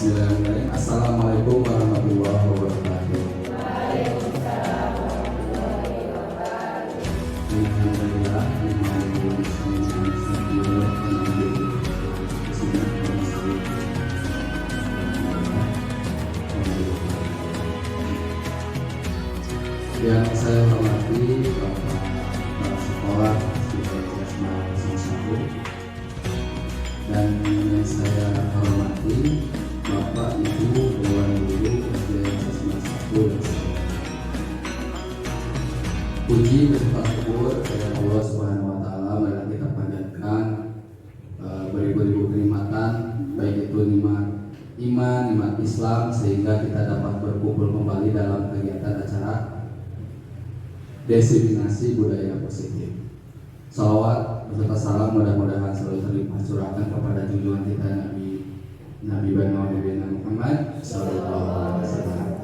Bismillahirrahmanirrahim. Assalamualaikum warahmatullahi wabarakatuh. Alhamdulillah, yang saya hormati Bapak Kepala Sekolah SD 01 dan yang saya hormati Bapak Ibu Dewan Guru SD 01. Puji bersyukur kepada Allah Subhanahu wa taala, marilah kita panjatkan beribu-ribu kenikmatan, baik itu nikmat iman, nikmat Islam, sehingga kita dapat berkumpul kembali dalam kegiatan acara diseminasi budaya positif. Salawat beserta salam mudah-mudahan selalu tercurahkan kepada junjungan kita Nabi Muhammad Sallallahu Alaihi Wasallam.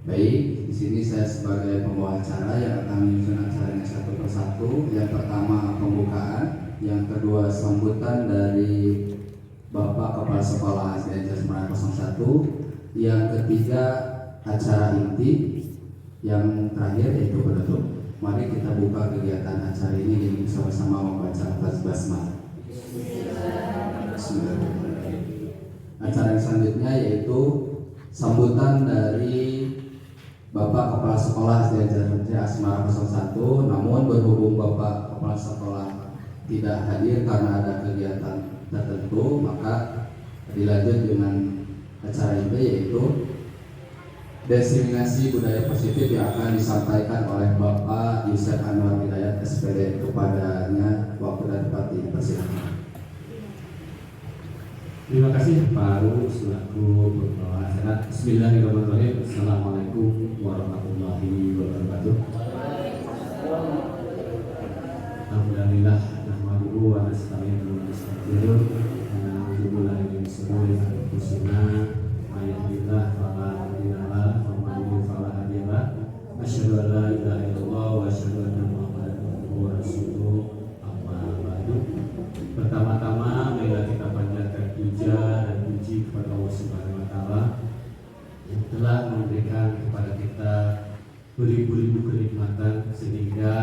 Baik, di sini saya sebagai pembawa acara yang akan menyusun acaranya satu persatu. Yang pertama pembukaan, yang kedua sambutan dari Bapak Kepala Sekolah SD 01, yang ketiga acara inti, yang terakhir yaitu penutup. Mari kita buka kegiatan acara ini dengan bersama-sama membaca lafaz basmalah. Acara yang selanjutnya yaitu sambutan dari Bapak Kepala Sekolah SD Asmara 01. Namun berhubung Bapak Kepala Sekolah tidak hadir karena ada kegiatan tertentu, maka dilanjut dengan acara ini yaitu diseminasi budaya positif yang akan disampaikan oleh Bapak Yusef Anwar Hidayat SPD. Kepadanya waktu dan tempat dipersilakan. Terima kasih Pak Aru selaku pembawa acara. Bismillahirrahmanirrahim. Assalamualaikum warahmatullahi wabarakatuh. Alhamdulillah nahmaduhu wa nasta'inuhu wa nastaghfiruh wa na'udzu billahi min shururi anfusina wa yahdihillah fala mudilla lahu wa man yudlil fala hadiya lahu. Asyhadu an la ilaha illallah wa asyhadu anna Muhammadan abduhu wa rasuluh. Amma ba'du. Pertama-tama marilah kita panjatkan puja dan puji kepada Allah Subhanahu wa taala yang telah memberikan kepada kita beribu-ribu kenikmatan, sehingga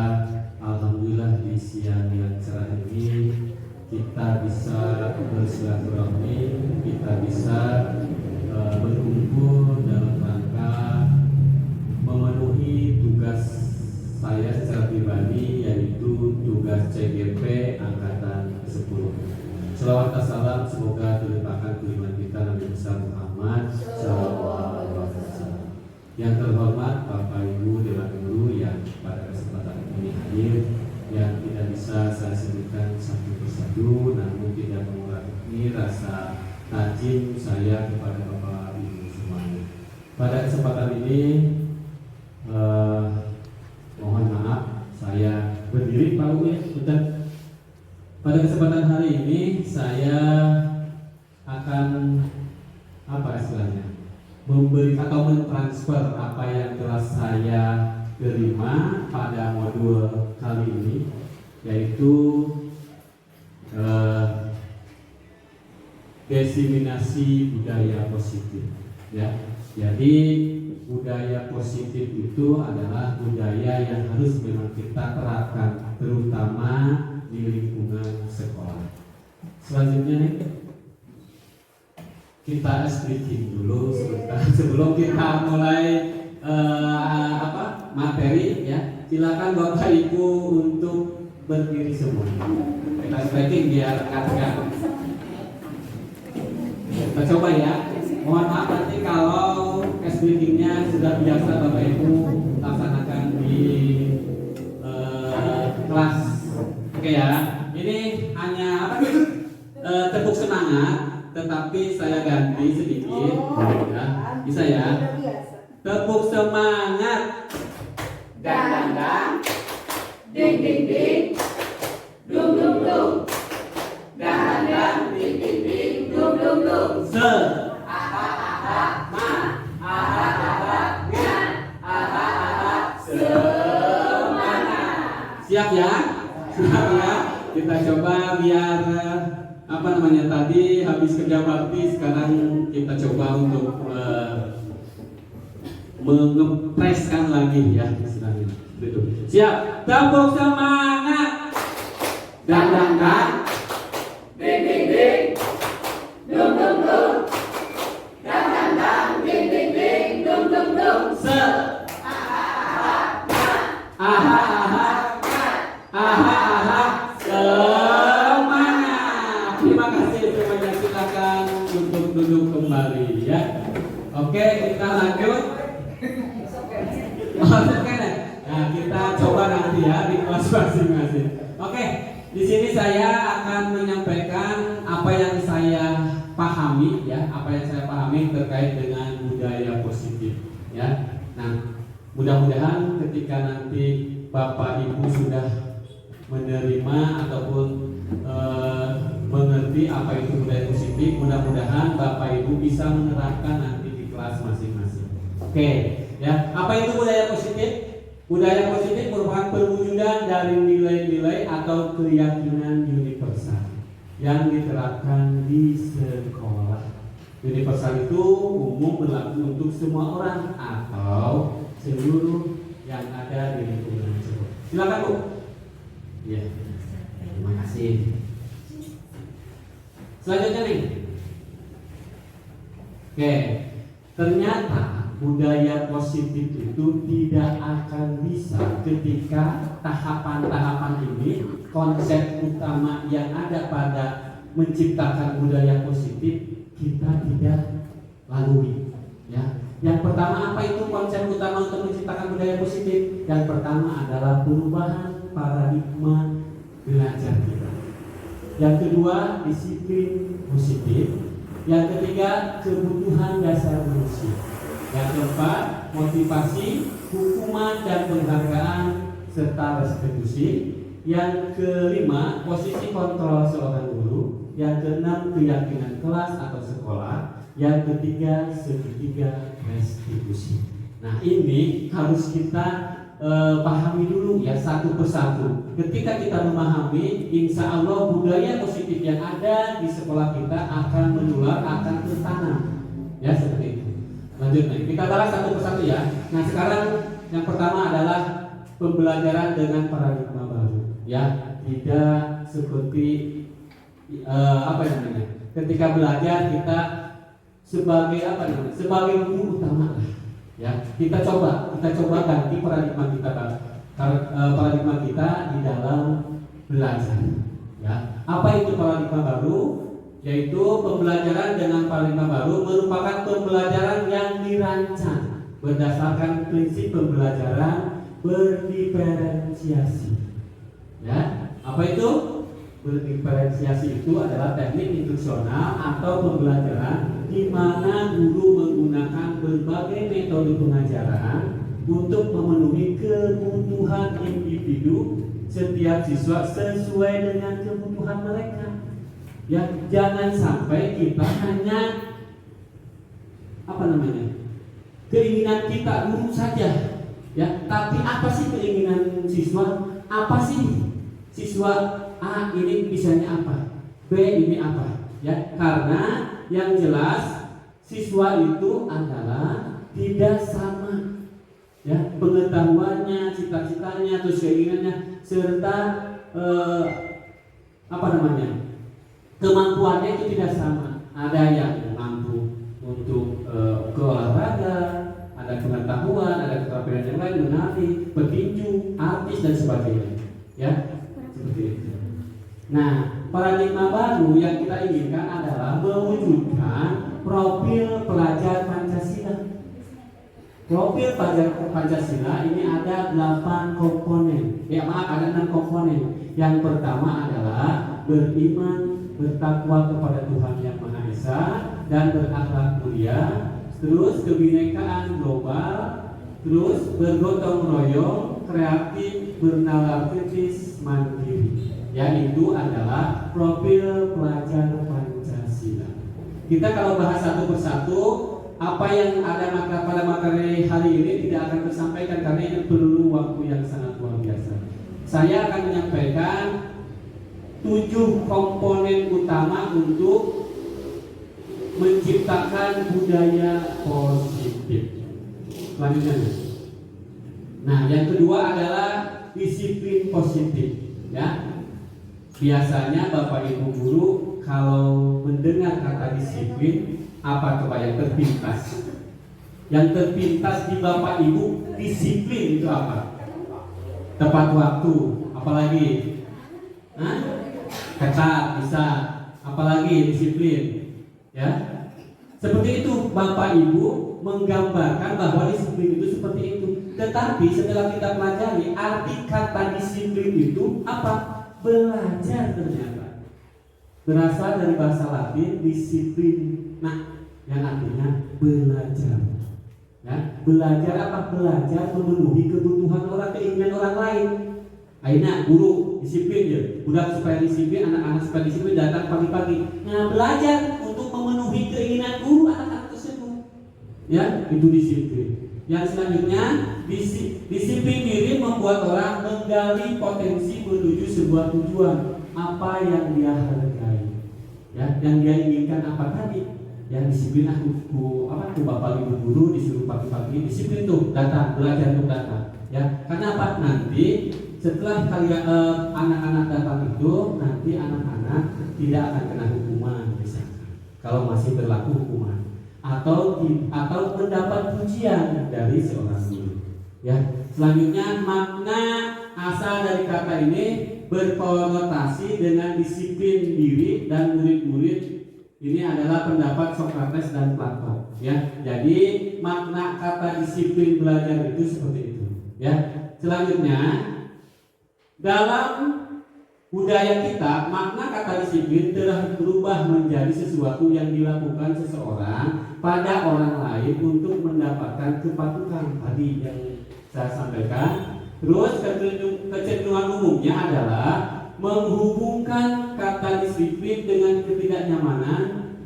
alhamdulillah di siang yang cerah ini kita bisa bersilaturahmi, kita bisa berkumpul dalam rangka memenuhi tugas saya secara pribadi, yaitu tugas CGP Angkatan ke-10. Selawat dan salam semoga terlimpahkan keimanan kita Nabi besar Muhammad Sallallahu Alaihi Wasallam. Yang terhormat Bapak Ibu Dewan Guru yang pada kesempatan ini hadir, yang tidak bisa saya sebutkan satu persatu, namun tidak mengurangi rasa tajim saya kepada Bapak Ibu semuanya. Pada kesempatan ini mohon maaf saya berdiri Pak Uwe, bentar. Pada kesempatan hari ini saya akan memberi atau mentransfer apa yang telah saya terima pada modul kali ini, yaitu diseminasi budaya positif. Ya, jadi budaya positif itu adalah budaya yang harus memang kita terapkan, terutama di lingkungan sekolah. Selanjutnya nih, kita speaking dulu sebentar sebelum kita mulai materi ya. Silakan Bapak Ibu untuk berdiri semua. Kita speaking biar kan. Kita coba ya. Mohon maaf nanti kalau speakingnya sudah biasa Bapak Ibu laksanakan di kelas. Oke ya. Ini hanya tepuk semangat. Tetapi saya ganti sedikit, ya. Bisa ya? Tepuk semangat. Dang dang dang, ding ding ding, dung dung dung. Dang dang dang, ding ding ding, dung dung dung. Se, Aha aha ma, aha aha nga, aha aha semangat. siap ya? Siap ya? Kita coba biar tadi habis kerja bakti, sekarang kita coba untuk mengepreskan lagi ya istilahnya. Betul. Siap, tepuk semangat. Dang dang dang, ding ding ding, dung dung dung. Dang dang dang, ding ding ding, dung dung dung. Aha semangat. Terima kasih semuanya, silakan untuk duduk kembali ya. Oke, kita lanjut. Nah, kita coba nanti ya di kelas masing-masing. Oke, di sini saya akan menyampaikan apa yang saya pahami ya, terkait dengan budaya positif ya. Nah, mudah-mudahan ketika nanti Bapak Ibu sudah menerima ataupun mengerti apa itu budaya positif, mudah-mudahan Bapak Ibu bisa menerapkan nanti di kelas masing-masing. Oke, ya. Apa itu budaya positif? Budaya positif merupakan perwujudan dari nilai-nilai atau keyakinan universal yang diterapkan di sekolah. Universal itu umum berlaku untuk semua orang atau seluruh yang ada di lingkungan tersebut. Silakan Bu. Ya, terima kasih. Selanjutnya nih. Oke, ternyata budaya positif itu tidak akan bisa ketika tahapan-tahapan ini, konsep utama yang ada pada menciptakan budaya positif kita tidak lalui ya. Yang pertama, apa itu konsep utama untuk menciptakan budaya positif? Yang pertama adalah perubahan paradigma belajar kita. Yang kedua, disiplin positif. Yang ketiga, kebutuhan dasar manusia. Yang keempat, motivasi, hukuman dan penghargaan serta restitusi. Yang kelima, posisi kontrol seorang guru. Yang keenam, keyakinan kelas atau sekolah. Yang ketiga, segitiga restitusi. Nah, ini harus kita pahami dulu ya satu persatu. Ketika kita memahami, insya Allah budaya positif yang ada di sekolah kita akan menular, akan tertanam. Ya, seperti itu. Lanjut nih, kita bahas satu persatu ya. Nah, sekarang yang pertama adalah pembelajaran dengan paradigma baru. Ya, tidak seperti ketika belajar kita sebagai sebagai guru utama lah. Ya, kita coba ganti paradigma kita di dalam belajar. Ya, apa itu paradigma baru? Yaitu pembelajaran dengan paradigma baru merupakan pembelajaran yang dirancang berdasarkan prinsip pembelajaran berdiferensiasi. Ya, apa itu? Berdiferensiasi itu adalah teknik instruksional atau pembelajaran di mana guru menggunakan berbagai metode pengajaran untuk memenuhi kebutuhan individu setiap siswa sesuai dengan kebutuhan mereka. Ya, jangan sampai kita hanya keinginan kita guru saja. Ya, tapi apa sih keinginan siswa? Apa sih siswa A ini bisanya apa? B ini apa? Ya, karena yang jelas siswa itu adalah tidak sama. Ya, pengetahuannya, cita-citanya, terus keinginannya serta kemampuannya itu tidak sama. Ada yang mampu untuk keolahraga, ada pengetahuan, ada keterampilan yang lain, menari, petinju, artis dan sebagainya. Ya, seperti itu. Nah, paradigma baru yang kita inginkan adalah mewujudkan profil pelajar Pancasila. Profil pelajar Pancasila ini ada 8 komponen. Ada 6 komponen. Yang pertama adalah beriman, bertakwa kepada Tuhan Yang Maha Esa dan berakhlak mulia, terus kebinekaan global, terus bergotong royong, kreatif, bernalar kritis, mandiri. Yang itu adalah profil pelajar Pancasila. Kita kalau bahas satu persatu, apa yang ada pada materi hari ini tidak akan tersampaikan karena ini perlu waktu yang sangat luar biasa. Saya akan menyampaikan 7 komponen utama untuk menciptakan budaya positif. Selanjutnya. Nah, yang kedua adalah disiplin positif, ya. Biasanya Bapak Ibu guru kalau mendengar kata disiplin, apa coba yang terpintas? Yang terpintas di Bapak Ibu, disiplin itu apa? Tepat waktu, apalagi? Hah? Ketat, bisa. Apalagi disiplin? Ya. Seperti itu Bapak Ibu menggambarkan bahwa disiplin itu seperti itu. Tetapi setelah kita pelajari arti kata disiplin itu apa? Belajar ternyata. Berasal dari bahasa Latin disiplin. Nah, yang artinya belajar. Ya, belajar apa? Belajar memenuhi kebutuhan orang, keinginan orang lain. Akhirnya guru disiplin ya, budak supaya disiplin, anak-anak supaya disiplin datang pagi-pagi. Nah, belajar untuk memenuhi keinginan guru anak-anak tersebut. Ya, itu disiplin. Yang selanjutnya, disiplin diri membuat orang menggali potensi menuju sebuah tujuan. Apa yang dia hargai, ya, yang dia inginkan apa tadi? Yang disiplin aku bapak ibu guru disuruh pagi-pagi disiplin tuh datang belajar untuk datang. Ya, karena apa? Nanti setelah kalian anak-anak datang itu, nanti anak-anak tidak akan kena hukuman misalkan. Kalau masih berlaku hukuman. Atau mendapat pujian dari seorang guru. Ya, selanjutnya makna asal dari kata ini berkonotasi dengan disiplin diri dan murid-murid. Ini adalah pendapat Sokrates dan Plato. Ya, jadi makna kata disiplin belajar itu seperti itu. Ya, selanjutnya dalam budaya kita, makna kata disiplin telah berubah menjadi sesuatu yang dilakukan seseorang pada orang lain untuk mendapatkan kepatuhan. Tadi yang saya sampaikan. Terus kecenderungan umumnya adalah menghubungkan kata disiplin dengan ketidaknyamanan,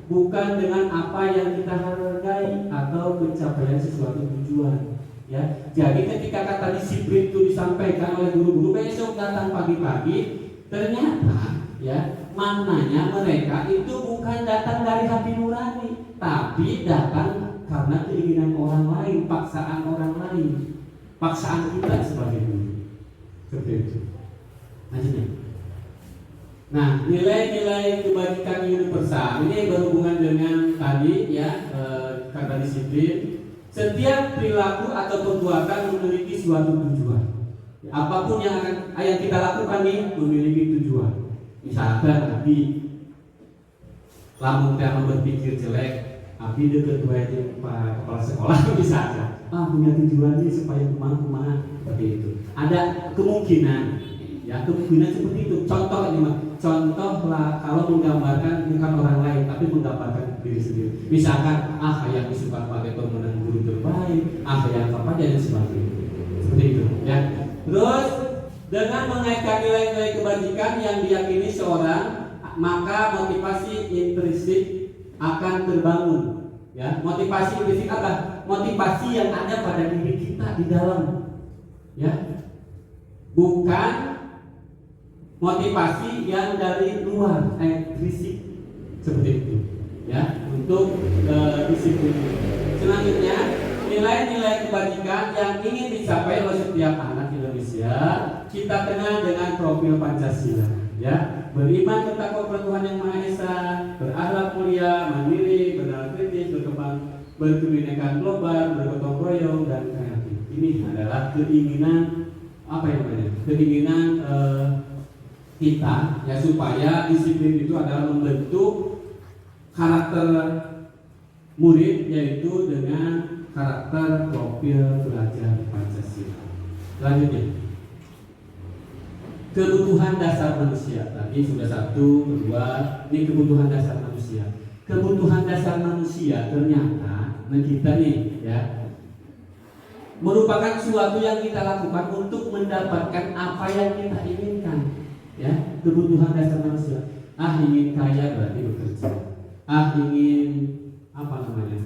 bukan dengan apa yang kita hargai atau pencapaian sesuatu tujuan. Ya, jadi ketika kata disiplin itu disampaikan oleh guru-guru, besok datang pagi-pagi, ternyata ya maknanya mereka itu bukan datang dari hati nurani, tapi datang karena keinginan orang lain, paksaan orang lain, paksaan kita sebagai guru. Seperti itu. Lanjutnya. Nah, nilai-nilai kebajikan universal ini berhubungan dengan tadi ya kata disiplin. Setiap perilaku atau perbuatan memiliki suatu tujuan. Apapun yang kita lakukan ini memiliki tujuan. Misalkan Abi lamun tema berpikir jelek, Abi deket wajib Pak Kepala Sekolah misalkan. Punya tujuannya supaya kumaha seperti itu. Ada kemungkinan, ya kemungkinan seperti itu. Contoh ini mah, contoh lah kalau menggambarkan bukan orang lain, tapi menggambarkan diri sendiri. Misalkan, yang disuka sebagai pemenang guru terbaik, yang apa dan sebagainya. Seperti itu, ya. Terus dengan mengaitkan nilai-nilai kebajikan yang diyakini seorang, maka motivasi intrinsik akan terbangun. Ya, motivasi intrinsik apa? Motivasi yang ada pada diri kita di dalam, ya, bukan motivasi yang dari luar, fisik seperti itu, ya, untuk disiplin. Selanjutnya, nilai-nilai kebajikan yang ingin dicapai oleh setiap anak Indonesia kita kenal dengan profil Pancasila, ya, beriman kepada Tuhan Yang Maha Esa, berakhlak mulia, mandiri, bernalar kritis, berkebinekaan global, bergotong royong dan kreatif. Ini adalah keinginan keinginan kita ya, supaya disiplin itu adalah membentuk karakter murid, yaitu dengan karakter profil belajar Pancasila. Selanjutnya, kebutuhan dasar manusia. Tadi sudah 1, 2, ini kebutuhan dasar manusia. Kebutuhan dasar manusia ternyata kita nih ya merupakan sesuatu yang kita lakukan untuk mendapatkan apa yang kita inginkan. Ya, kebutuhan dasar manusia. Ingin kaya berarti bekerja. Ingin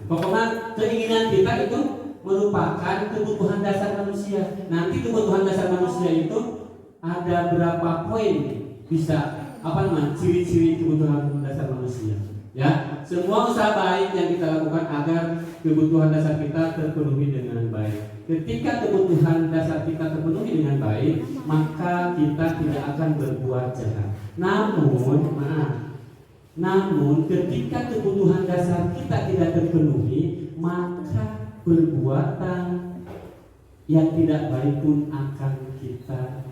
pokoknya keinginan kita itu merupakan kebutuhan dasar manusia. Nanti kebutuhan dasar manusia itu ada berapa poin bisa ciri-ciri kebutuhan dasar manusia. Ya, semua usaha baik yang kita lakukan agar kebutuhan dasar kita terpenuhi dengan baik. Ketika kebutuhan dasar kita terpenuhi dengan baik, maka kita tidak akan berbuat jahat. Namun ketika kebutuhan dasar kita tidak terpenuhi, maka perbuatan yang tidak baik pun akan kita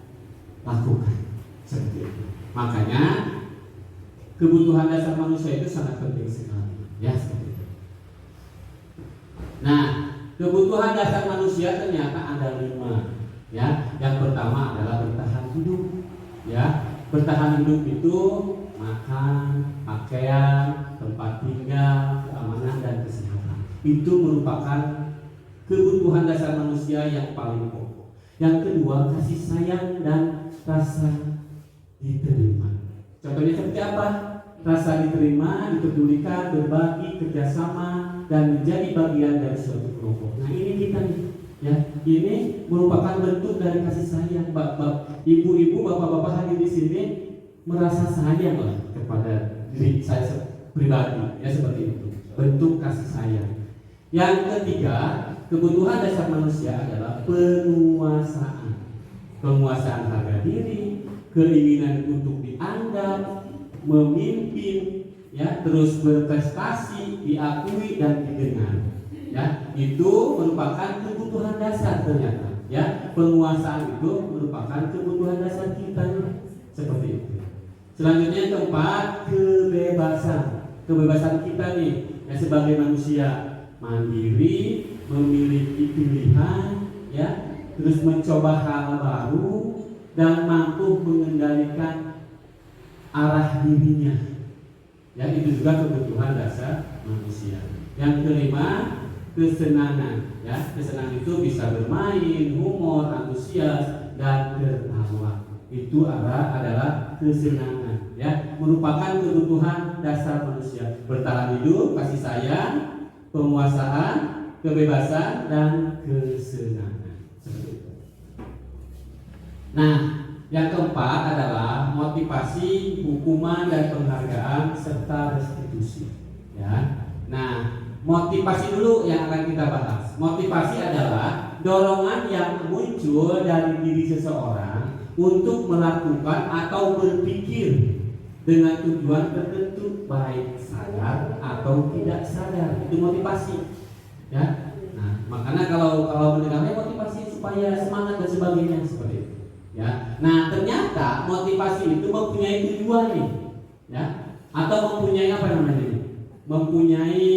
lakukan. Seperti itu. Makanya kebutuhan dasar manusia itu sangat penting sekali. Ya, seperti itu. Nah, kebutuhan dasar manusia ternyata ada 5. Ya, yang pertama adalah bertahan hidup. Ya, bertahan hidup itu makan, pakaian, tempat tinggal, keamanan dan kesehatan. Itu merupakan kebutuhan dasar manusia yang paling pokok. Yang kedua, kasih sayang dan rasa diterima. Contohnya seperti apa? Rasa diterima, dipedulikan, berbagi, kerjasama, dan menjadi bagian dari suatu kelompok. Nah, ini kita nih, ya, ini merupakan bentuk dari kasih sayang. Ibu-ibu, bapak-bapak hadir di sini merasa sayang lah kepada diri saya pribadi, ya seperti itu. Bentuk kasih sayang. Yang ketiga, kebutuhan dasar manusia adalah penguasaan. Penguasaan harga diri, keinginan untuk dianggap, memimpin, ya, terus berprestasi, diakui dan didengar. Ya, itu merupakan kebutuhan dasar ternyata. Ya, penguasaan itu merupakan kebutuhan dasar kita. Seperti itu. Selanjutnya yang keempat, kebebasan. Kebebasan kita nih, ya, sebagai manusia mandiri, memiliki pilihan, ya, terus mencoba hal baru dan mampu mengendalikan arah dirinya. Ya, itu juga kebutuhan dasar manusia. Yang kelima, kesenangan. Ya, kesenangan itu bisa bermain, humor, antusias, dan tertawa. Itu adalah kesenangan. Ya, merupakan kebutuhan dasar manusia. Bertahan hidup, kasih sayang, penguasaan, kebebasan, dan kesenangan. Seperti itu. Nah, yang keempat adalah motivasi, hukuman, dan penghargaan serta restitusi. Ya. Nah, motivasi dulu yang akan kita bahas. Motivasi adalah dorongan yang muncul dari diri seseorang untuk melakukan atau berpikir dengan tujuan tertentu, baik sadar atau tidak sadar. Itu motivasi. Ya. Nah, makanya kalau mendengarnya motivasi supaya semangat dan sebagainya seperti itu. Ya. Nah, ternyata motivasi itu mempunyai tujuan nih, ya, atau mempunyai apa namanya ini? Mempunyai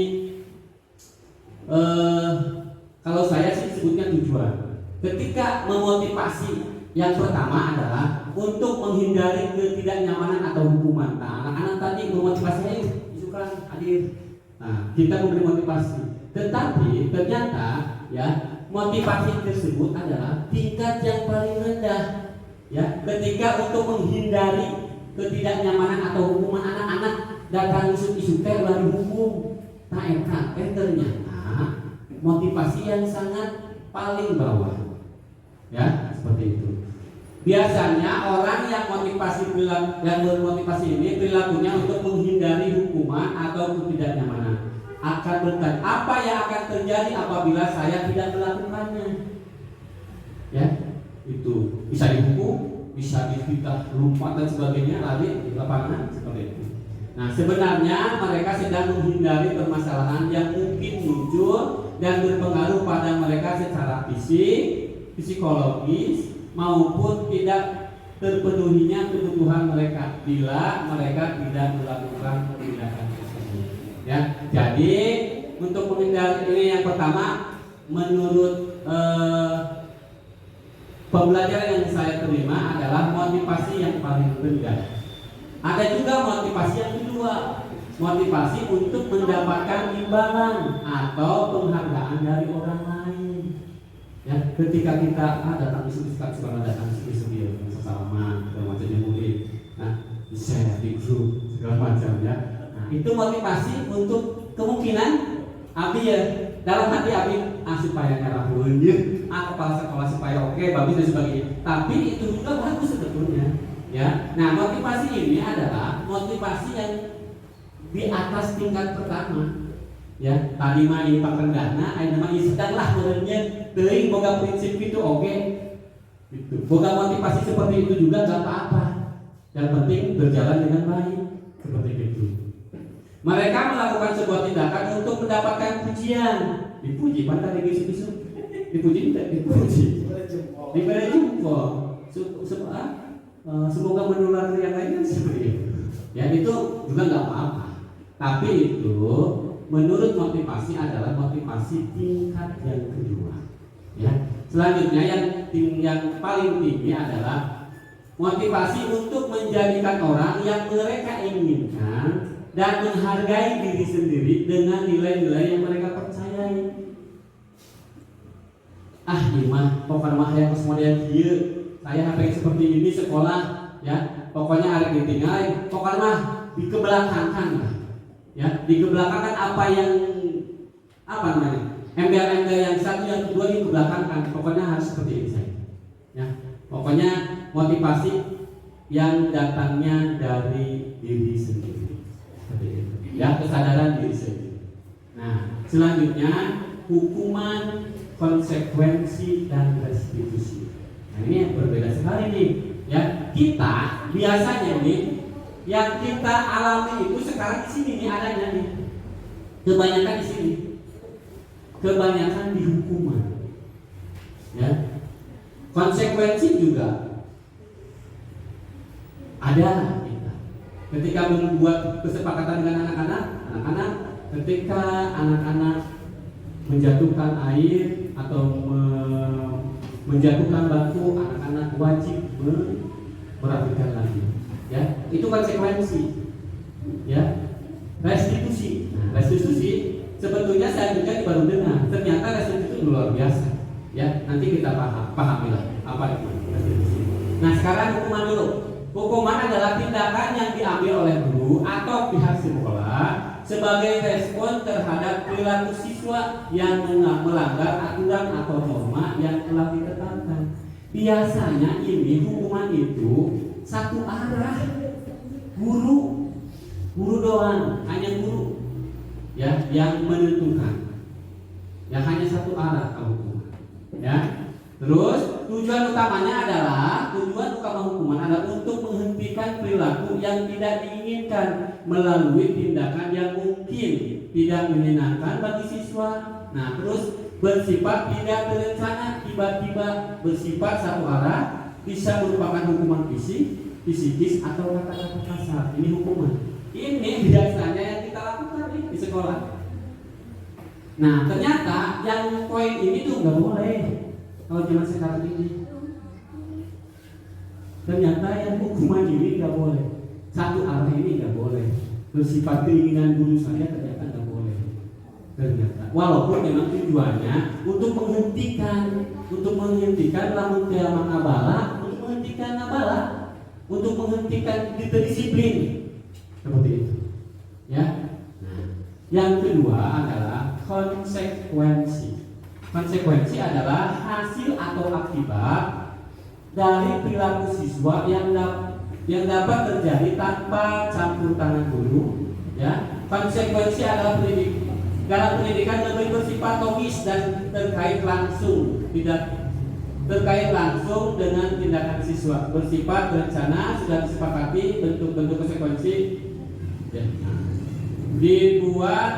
kalau saya sih sebutnya tujuan. Ketika memotivasi, yang pertama adalah untuk menghindari ketidaknyamanan atau hukuman. Nah, anak-anak tadi memotivasi, ayo isukan hadir. Nah, kita memberi motivasi. Tetapi ternyata, ya, motivasi tersebut adalah tingkat yang paling rendah. Ya, ketika untuk menghindari ketidaknyamanan atau hukuman, anak-anak datang isu-isu lari hukum, ternyata motivasi yang sangat paling bawah. Ya, seperti itu. Biasanya orang yang bermotivasi ini perilakunya untuk menghindari hukuman atau ketidaknyamanan. Akan bertanya, apa yang akan terjadi apabila saya tidak melakukannya? Ya, itu bisa dihukum, bisa difitnah, lompat dan sebagainya, lari di lapangan seperti itu. Nah, sebenarnya mereka sedang menghindari permasalahan yang mungkin muncul dan berpengaruh pada mereka secara fisik, psikologis, maupun tidak terpenuhinya kebutuhan mereka bila mereka tidak melakukan tindakan tersebut. Ya, jadi untuk menghindari ini yang pertama, menurut pembelajaran yang saya terima adalah motivasi yang paling rendah. Ada juga motivasi yang kedua, motivasi untuk mendapatkan imbalan atau penghargaan dari orang lain. Ya, ketika kita datang suka datang isu bersalaman, segala macam murid, nah, share di grup segala macam ya. Nah, itu motivasi untuk kemungkinan abi ya dalam hati abi supaya merah kepala sekolah supaya oke, bagus dan sebagainya. Tapi itu juga bagus sebetulnya. Ya, nah motivasi ini adalah motivasi yang di atas tingkat pertama. Ya, tadi mah ieu pakrendahna, ayeuna mah ieu sedanglah meureunnya teuing boga prinsip itu oke. Gitu. Boga motivasi seperti itu juga gak apa-apa. Yang penting berjalan dengan baik. Seperti itu. Mereka melakukan sebuah tindakan untuk mendapatkan pujian. Dipuji pada bisu-bisu. Dipuji tidak dipuji. Diberi jempol. Semoga menular yang lainnya seperti itu. Ya itu juga nggak apa-apa. Tapi itu menurut motivasi adalah motivasi tingkat yang kedua. Ya. Selanjutnya yang paling tinggi adalah motivasi untuk menjadikan orang yang mereka inginkan dan menghargai diri sendiri dengan nilai-nilai yang mereka percayai. Ieu mah pokoknya mah hayang kemudian kieu, saya pengen seperti ini sekolah, ya. Pokoknya arek ditinggal, pokoknya mah dikebelakangkan lah. Ya, dikebelakangkan apa namanya? Embel-embel yang satu yang kedua dikebelakangkan. Pokoknya harus seperti ini saja. Ya. Pokoknya motivasi yang datangnya dari diri sendiri. Seperti itu. Ya, kesadaran diri sendiri. Nah, selanjutnya hukuman, konsekuensi dan restitusi. Nah, ini yang berbeda sekali nih. Ya, kita biasanya nih yang kita alami itu sekarang di sini nih adanya nih. Kebanyakan di sini. Kebanyakan di hukuman. Ya. Konsekuensi juga ada kita. Ketika membuat kesepakatan dengan anak-anak ketika anak-anak menjatuhkan air atau menjatuhkan batu, anak-anak wajib merapikan lagi. Ya, itu konsekuensi. Ya, restitusi. Nah, restitusi sebetulnya saya juga baru dengar. Ternyata restitusi itu luar biasa. Ya, nanti kita pahamilah apa itu restitusi. Nah, sekarang hukuman dulu. Hukuman adalah tindakan yang diambil oleh guru atau pihak sekolah sebagai respon terhadap perilaku siswa yang melanggar aturan atau norma yang telah ditetapkan. Biasanya ini hukuman itu satu arah, guru doang, hanya guru, ya, yang menentukan, ya hanya satu arah hukuman, ya. Terus tujuan utama hukuman adalah untuk menghentikan perilaku yang tidak diinginkan melalui tindakan yang mungkin tidak menyenangkan bagi siswa. Nah, terus bersifat tidak terencana, tiba-tiba bersifat satu arah, bisa merupakan hukuman fisik, psikis atau kata-kata kasar. Ini hukuman. Ini biasanya yang kita lakukan di sekolah. Nah, ternyata yang poin ini tuh nggak boleh kalau zaman sekarang ini. Ternyata yang hukuman ini nggak boleh. Satu arah ini nggak boleh. Bersifat keinginan guru saja ternyata nggak boleh. Ternyata, walaupun memang tujuannya untuk menghentikan lamun kiamat abala, untuk menghentikan disiplin seperti itu. Ya. Nah, yang kedua adalah konsekuensi. Konsekuensi adalah hasil atau akibat dari perilaku siswa yang dapat terjadi tanpa campur tangan guru. Ya. Konsekuensi adalah dalam pendidikan lebih bersifat logis dan terkait langsung dengan tindakan siswa, bersifat berencana, sudah disepakati bentuk-bentuk konsekuensi, ya, dibuat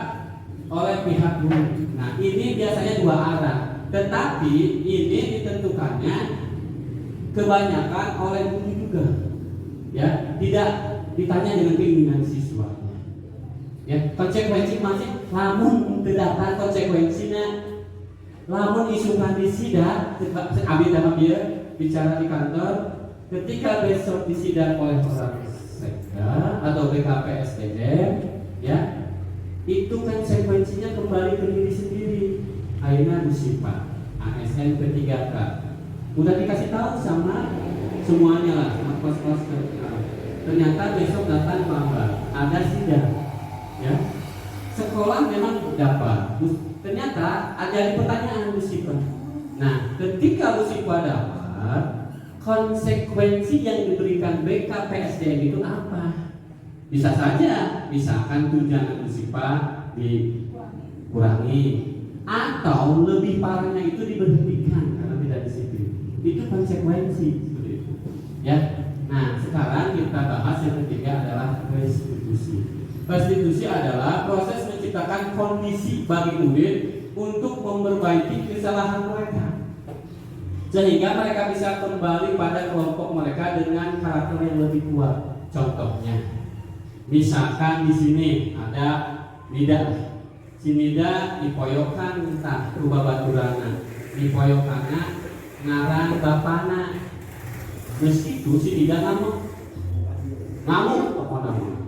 oleh pihak guru. Nah, ini biasanya dua arah, tetapi ini ditentukannya kebanyakan oleh guru juga, ya, tidak ditanya dengan keinginan siswa. Ya, konsekuensi masih lamun terdapat konsekuensinya. Lamun isukan di sidang, ambil dalam dia bicara di kantor, ketika besok disidang oleh orang sekda atau BKPSDM, ya, itu konsekuensinya kembali ke diri sendiri. Akhirnya bersifat ASN P3K. Udah dikasih tahu sama semuanya lah, sama kos-kos. Ternyata besok datang lambat, ada sidang, ya. Sekolah memang dapat. Ternyata ada pertanyaan musibah. Nah, ketika musibah dapat, konsekuensi yang diberikan BKPSDM itu apa? Bisa saja, misalkan tunjangan musibah dikurangi, atau lebih parahnya itu diberhentikan karena tidak disiplin. Itu konsekuensi seperti itu. Ya. Nah, sekarang kita bahas yang ketiga adalah restitusi. Restitusi adalah proses menciptakan kondisi bagi murid untuk memperbaiki kesalahan mereka, sehingga mereka bisa kembali pada kelompok mereka dengan karakter yang lebih kuat. Contohnya, misalkan di sini ada Nida. Si Nida dipoyokan entah rubah baturana, dipoyokannya ngaran bapana. Meskipun si Nida ngamuk apa namanya?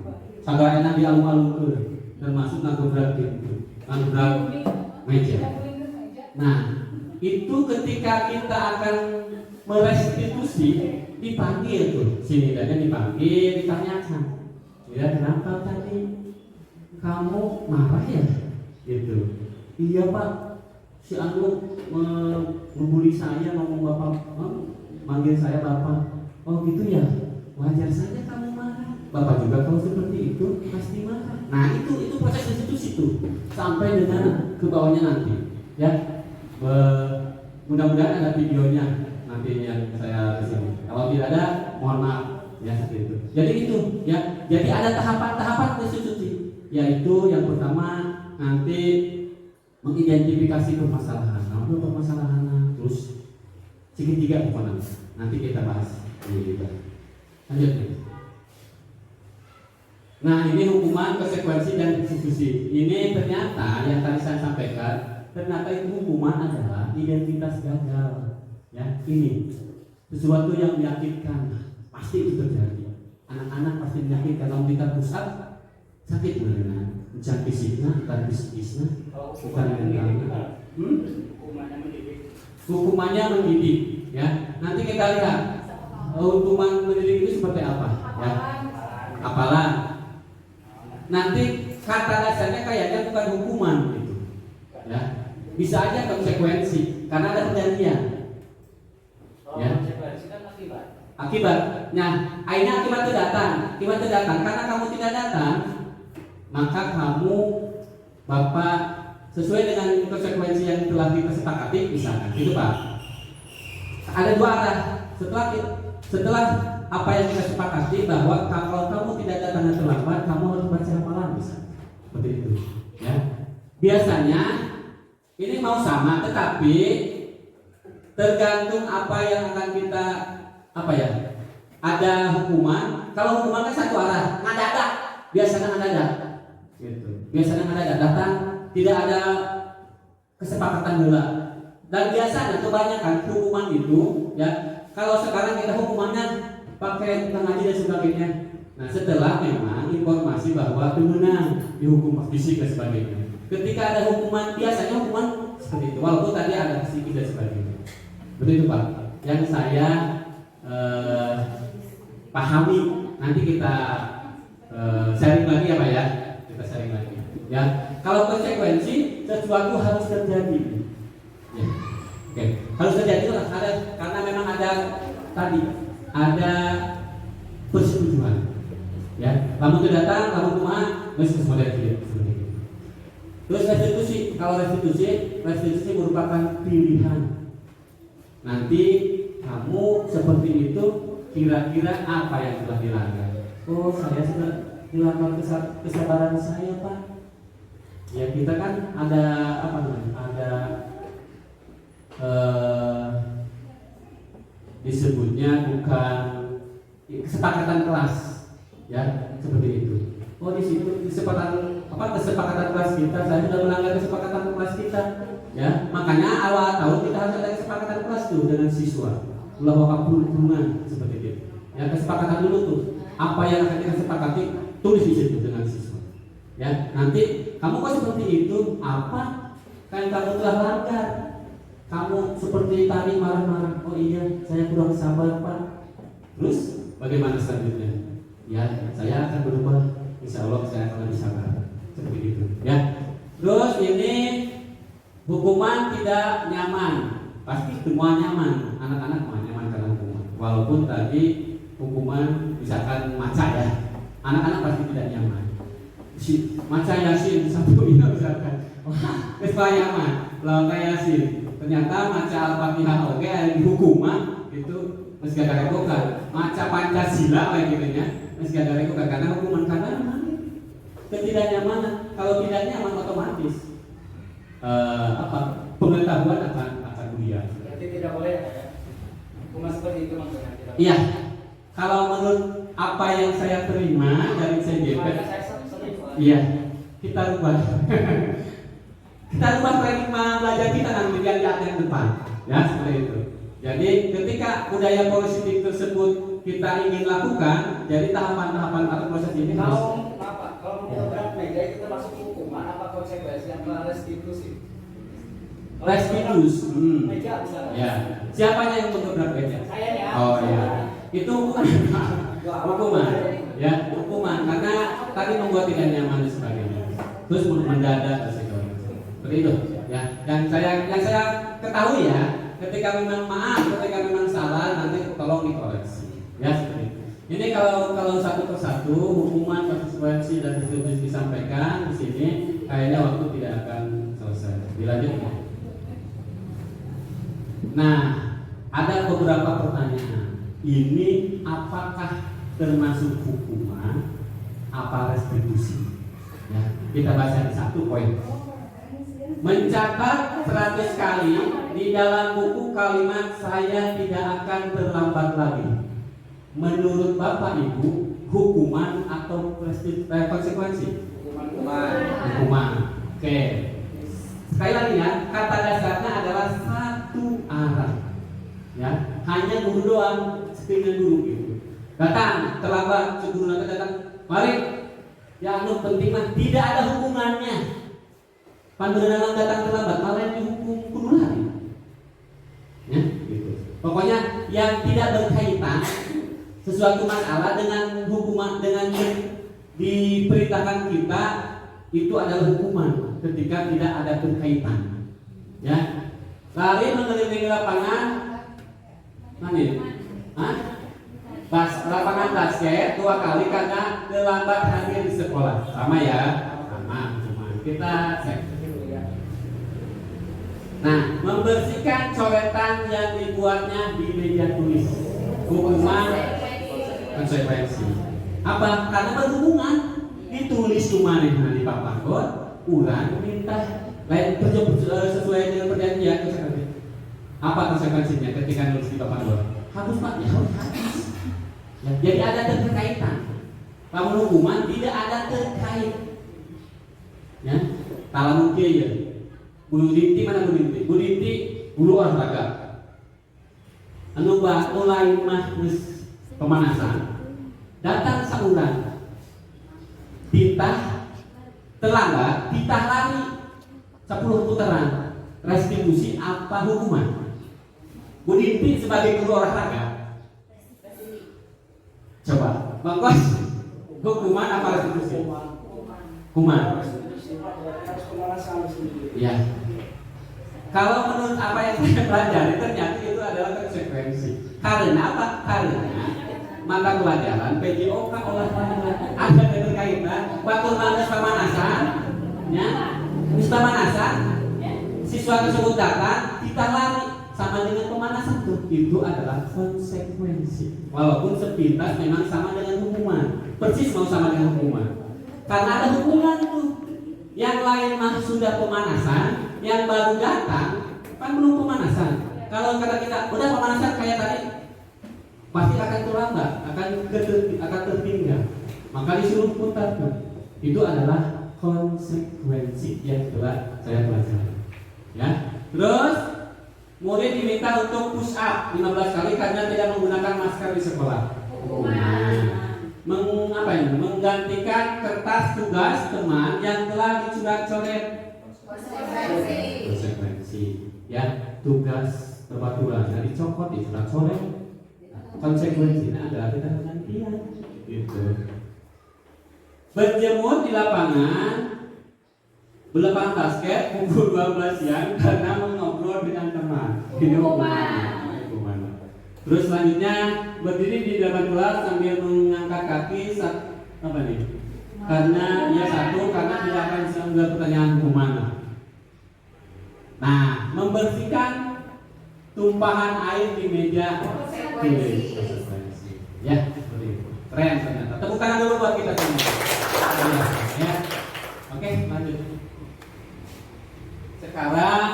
Sagara enak dialung-alungkeun, termasuk nagobrak pintu, nagobrak meja. Nah, itu ketika kita akan merestitusi, dipanggil tuh, si Nidanya dipanggil, ditanyakan, Nida kenapa tadi kamu marah ya? Gitu. Iya Pak, si Anu membuli saya, ngomong bapak, manggil saya bapak. Oh gitu ya, wajar saja kamu marah. Bapak juga kalau seperti itu pasti marah. Nah itu proses restitusi itu sampai dengan ke bawahnya nanti. Ya, mudah-mudahan ada videonya nanti yang saya kesini. Kalau tidak ada, mohon maaf ya seperti itu. Jadi itu ya. Jadi ada tahapan-tahapan restitusi. Yaitu yang pertama nanti mengidentifikasi permasalahan. Nah, permasalahan terus segitiga pokoknya. Nanti kita bahas ini juga. Lanjut nih. Nah, ini hukuman, konsekuensi dan restitusi. Ini ternyata yang tadi saya sampaikan, ternyata itu hukuman adalah identitas gagal. Ya, ini sesuatu yang menyakitkan. Pasti itu terjadi. Anak-anak pasti menyakitkan. Kalau kita pusat sakit benar. Bukan fisiknya, bukan psikisnya, bukan mentalnya. Hukumannya mendidik, ya. Nanti kita lihat hukuman mendidik itu seperti apa, ya. Apalan. Nanti kata dasarnya kayaknya bukan hukuman, gitu, ya. Bisa aja konsekuensi, karena ada perjanjian. Ya. Akibat. Nah, akhirnya akibat itu datang. Karena kamu tidak datang, maka kamu Bapak sesuai dengan konsekuensi yang telah kita sepakati, misalkan itu Pak. Ada dua arah. Setelah apa yang kita sepakati bahwa kalau kamu tidak datang terlambat, kamu harus baca hafalan, misalkan seperti itu. Ya. Biasanya ini mau sama, tetapi tergantung apa yang akan kita ada hukuman. Kalau hukuman kan satu arah, ngadadak. Biasanya ngadadak. Gitu. Biasanya ngadadak, datang tidak ada kesepakatan gula. Dan biasanya kebanyakan hukuman itu, ya, kalau sekarang kita hukumannya pakai ngaji dan sebagainya. Nah, setelah memang informasi bahwa itu menang dihukum fisik dan sebagainya. Ketika ada hukuman, biasanya hukuman seperti itu. Walaupun tadi ada fisik dan sebagainya. Begitu Pak. Yang saya pahami. Nanti kita sharing lagi ya Pak ya. Kita sharing lagi. Ya. Kalau konsekuensi sesuatu harus terjadi. Ya. Oke. Harus terjadi itu ada karena memang ada tadi ada persetujuan. Ya. Kamu itu datang, kamu rumah, mesti semua dari Terus restitusi. Kalau restitusi merupakan pilihan. Nanti kamu seperti itu kira-kira apa yang telah dilanggar? Oh, saya sudah dilanggar kesabaran saya, Pak. Ya kita kan ada apa namanya? Ada disebutnya bukan kesepakatan kelas, ya seperti itu. Oh di situ kesepakatan kelas kita, saya sudah melanggar kesepakatan kelas kita, ya makanya awal tahun kita harus ada kesepakatan kelas tuh dengan siswa, melakukan hubungan seperti itu. Ya kesepakatan dulu tuh, apa yang akan kita sepakati tulis di situ dengan siswa. Ya nanti kamu kok seperti itu, apa kan kamu telah langgar? Kamu seperti tadi marah-marah, oh iya saya kurang sabar Pak. Terus bagaimana selanjutnya? Ya saya akan berubah. Insya Allah saya akan lebih sabar seperti itu, ya. Terus ini hukuman tidak nyaman, pasti semua nyaman, anak-anak mah nyaman karena hukuman. Walaupun tadi hukuman misalkan maca ya, anak-anak pasti tidak nyaman. Si maca Yasin satu ini misalkan, wah, nyaman, lawan Yasin. Ternyata maca Al-Fatihah oke, yang hukuman itu meski ada rekokan. Maca Pancasila lagi gitu ya, meski ada rekokan karena hukuman karena ketidaknyamanan. Kalau tidak nyaman otomatis pengetahuan akan buyar. Berarti tidak boleh ya? Hukuman seperti itu maksudnya. Iya. Kalau menurut apa yang saya terima dari CJP, iya, kita rubah. Kita rubah paradigma belajar kita nanti di yang depan, ya seperti itu. Jadi ketika budaya positif tersebut kita ingin lakukan, jadi tahapan-tahapan atau proses ini harus. Kalau menabrak meja itu termasuk hukuman apa konsekuensi yang restitusi? Restitusi. Meja misalnya. Ya. Siapanya yang menabrak meja? Saya ya. Oh iya. Itu hukuman. Ya, hukuman karena tadi membuat tidak nyaman dan sebagainya. Terus mendadak dan sebagainya. Seperti itu, ya. Yang saya ketahui ya, ketika memang ketika memang salah nanti tolong dikoreksi. Ya, seperti itu. Ini kalau satu persatu hukuman, konsekuensi dan restitusi disampaikan di sini, kayaknya waktu tidak akan selesai. Dilanjut ya. Nah, ada beberapa pertanyaan. Ini apakah termasuk hukuman? Apa restitusi? Ya, kita bahas yang satu poin. Mencatat 100 kali di dalam buku kalimat saya tidak akan terlambat lagi. Menurut Bapak Ibu, hukuman atau konsekuensi? Hukuman. Oke. Sekali lagi ya, kata dasarnya adalah satu arah. Ya, hanya guru doang, dengan guru gitu. Datang terlambat, guru nanti datang, mari. Ya, penting mah tidak ada hukumannya. Pandangan datang terlambat, malah yang dihukum kudu lari. Ya, gitu. Pokoknya yang tidak berkaitan sesuatu masalah dengan hukuman dengan yang diperintahkan kita itu adalah hukuman ketika tidak ada berkaitan. Ya, lari mengelilingi lapangan, mana? Lapangan basket 2 kali karena terlambat hadir di sekolah. Sama ya, sama. Kita cek. Nah, membersihkan coretan yang dibuatnya di meja tulis. Hukuman konsekuensi. Apa? Karena berhubungan. Ditulis cuma di papan bot, urang minta lain sesuai dengan perjanjian. Apa konsekuensinya ketika nulis di papan bot? Harus Pak, ya harus. Ya, jadi ada keterkaitan. Kalau hukuman tidak ada terkait. Ya, kalau mungkin ya. Bu Dinti mana Bu Dinti? Bu Dinti guru olahraga. Anu mulai pemanasan. Datang sahuran. Titah terlambat, titah lari 10 putaran. Restitusi apa hukuman? Bu Dinti sebagai guru olahraga. Coba, Bangkos, hukuman apa restitusi? Hukuman. Ya. Kalau menurut apa yang saya pelajari ternyata itu adalah konsekuensi. Karena apa? Karena mata pelajaran PJOK olahraga ada keterkaitan. Waktu malas pemanasan, ya, pemanasan, siswa tersebut datang, kita lari sama dengan pemanasan itu adalah konsekuensi. Walaupun sepintas memang sama dengan hukuman, persis mau sama dengan hukuman. Karena ada hubungan itu. Yang lain mah sudah pemanasan, yang baru datang kan belum pemanasan. Kalau kata kita udah pemanasan kayak tadi, pasti akan terlambat, akan tertinggal. Maka disuruh putar. Itu adalah konsekuensi yang telah saya pelajari. Ya. Terus murid diminta untuk push up 15 kali karena tidak menggunakan masker di sekolah. Menggantikan kertas tugas teman yang telah dicoret-coret. Konsekuensi. Ya, tugas terbaturan yang dicopot dicoret-coret. Konsekuensinya adalah kita gantian. Gitu. Berjemur di lapangan basket pukul 12 siang karena mengobrol dengan teman. Ini hukuman. Terus selanjutnya berdiri di depan kelas sambil mengangkat kaki apa nih? Karena karena tidak akan menjawab pertanyaan hukum mana. Nah, membersihkan tumpahan air di meja tulis. Ya, seperti itu. Keren ternyata. Tepuk tangan dulu buat kita semua. Ya. Oke, lanjut. Sekarang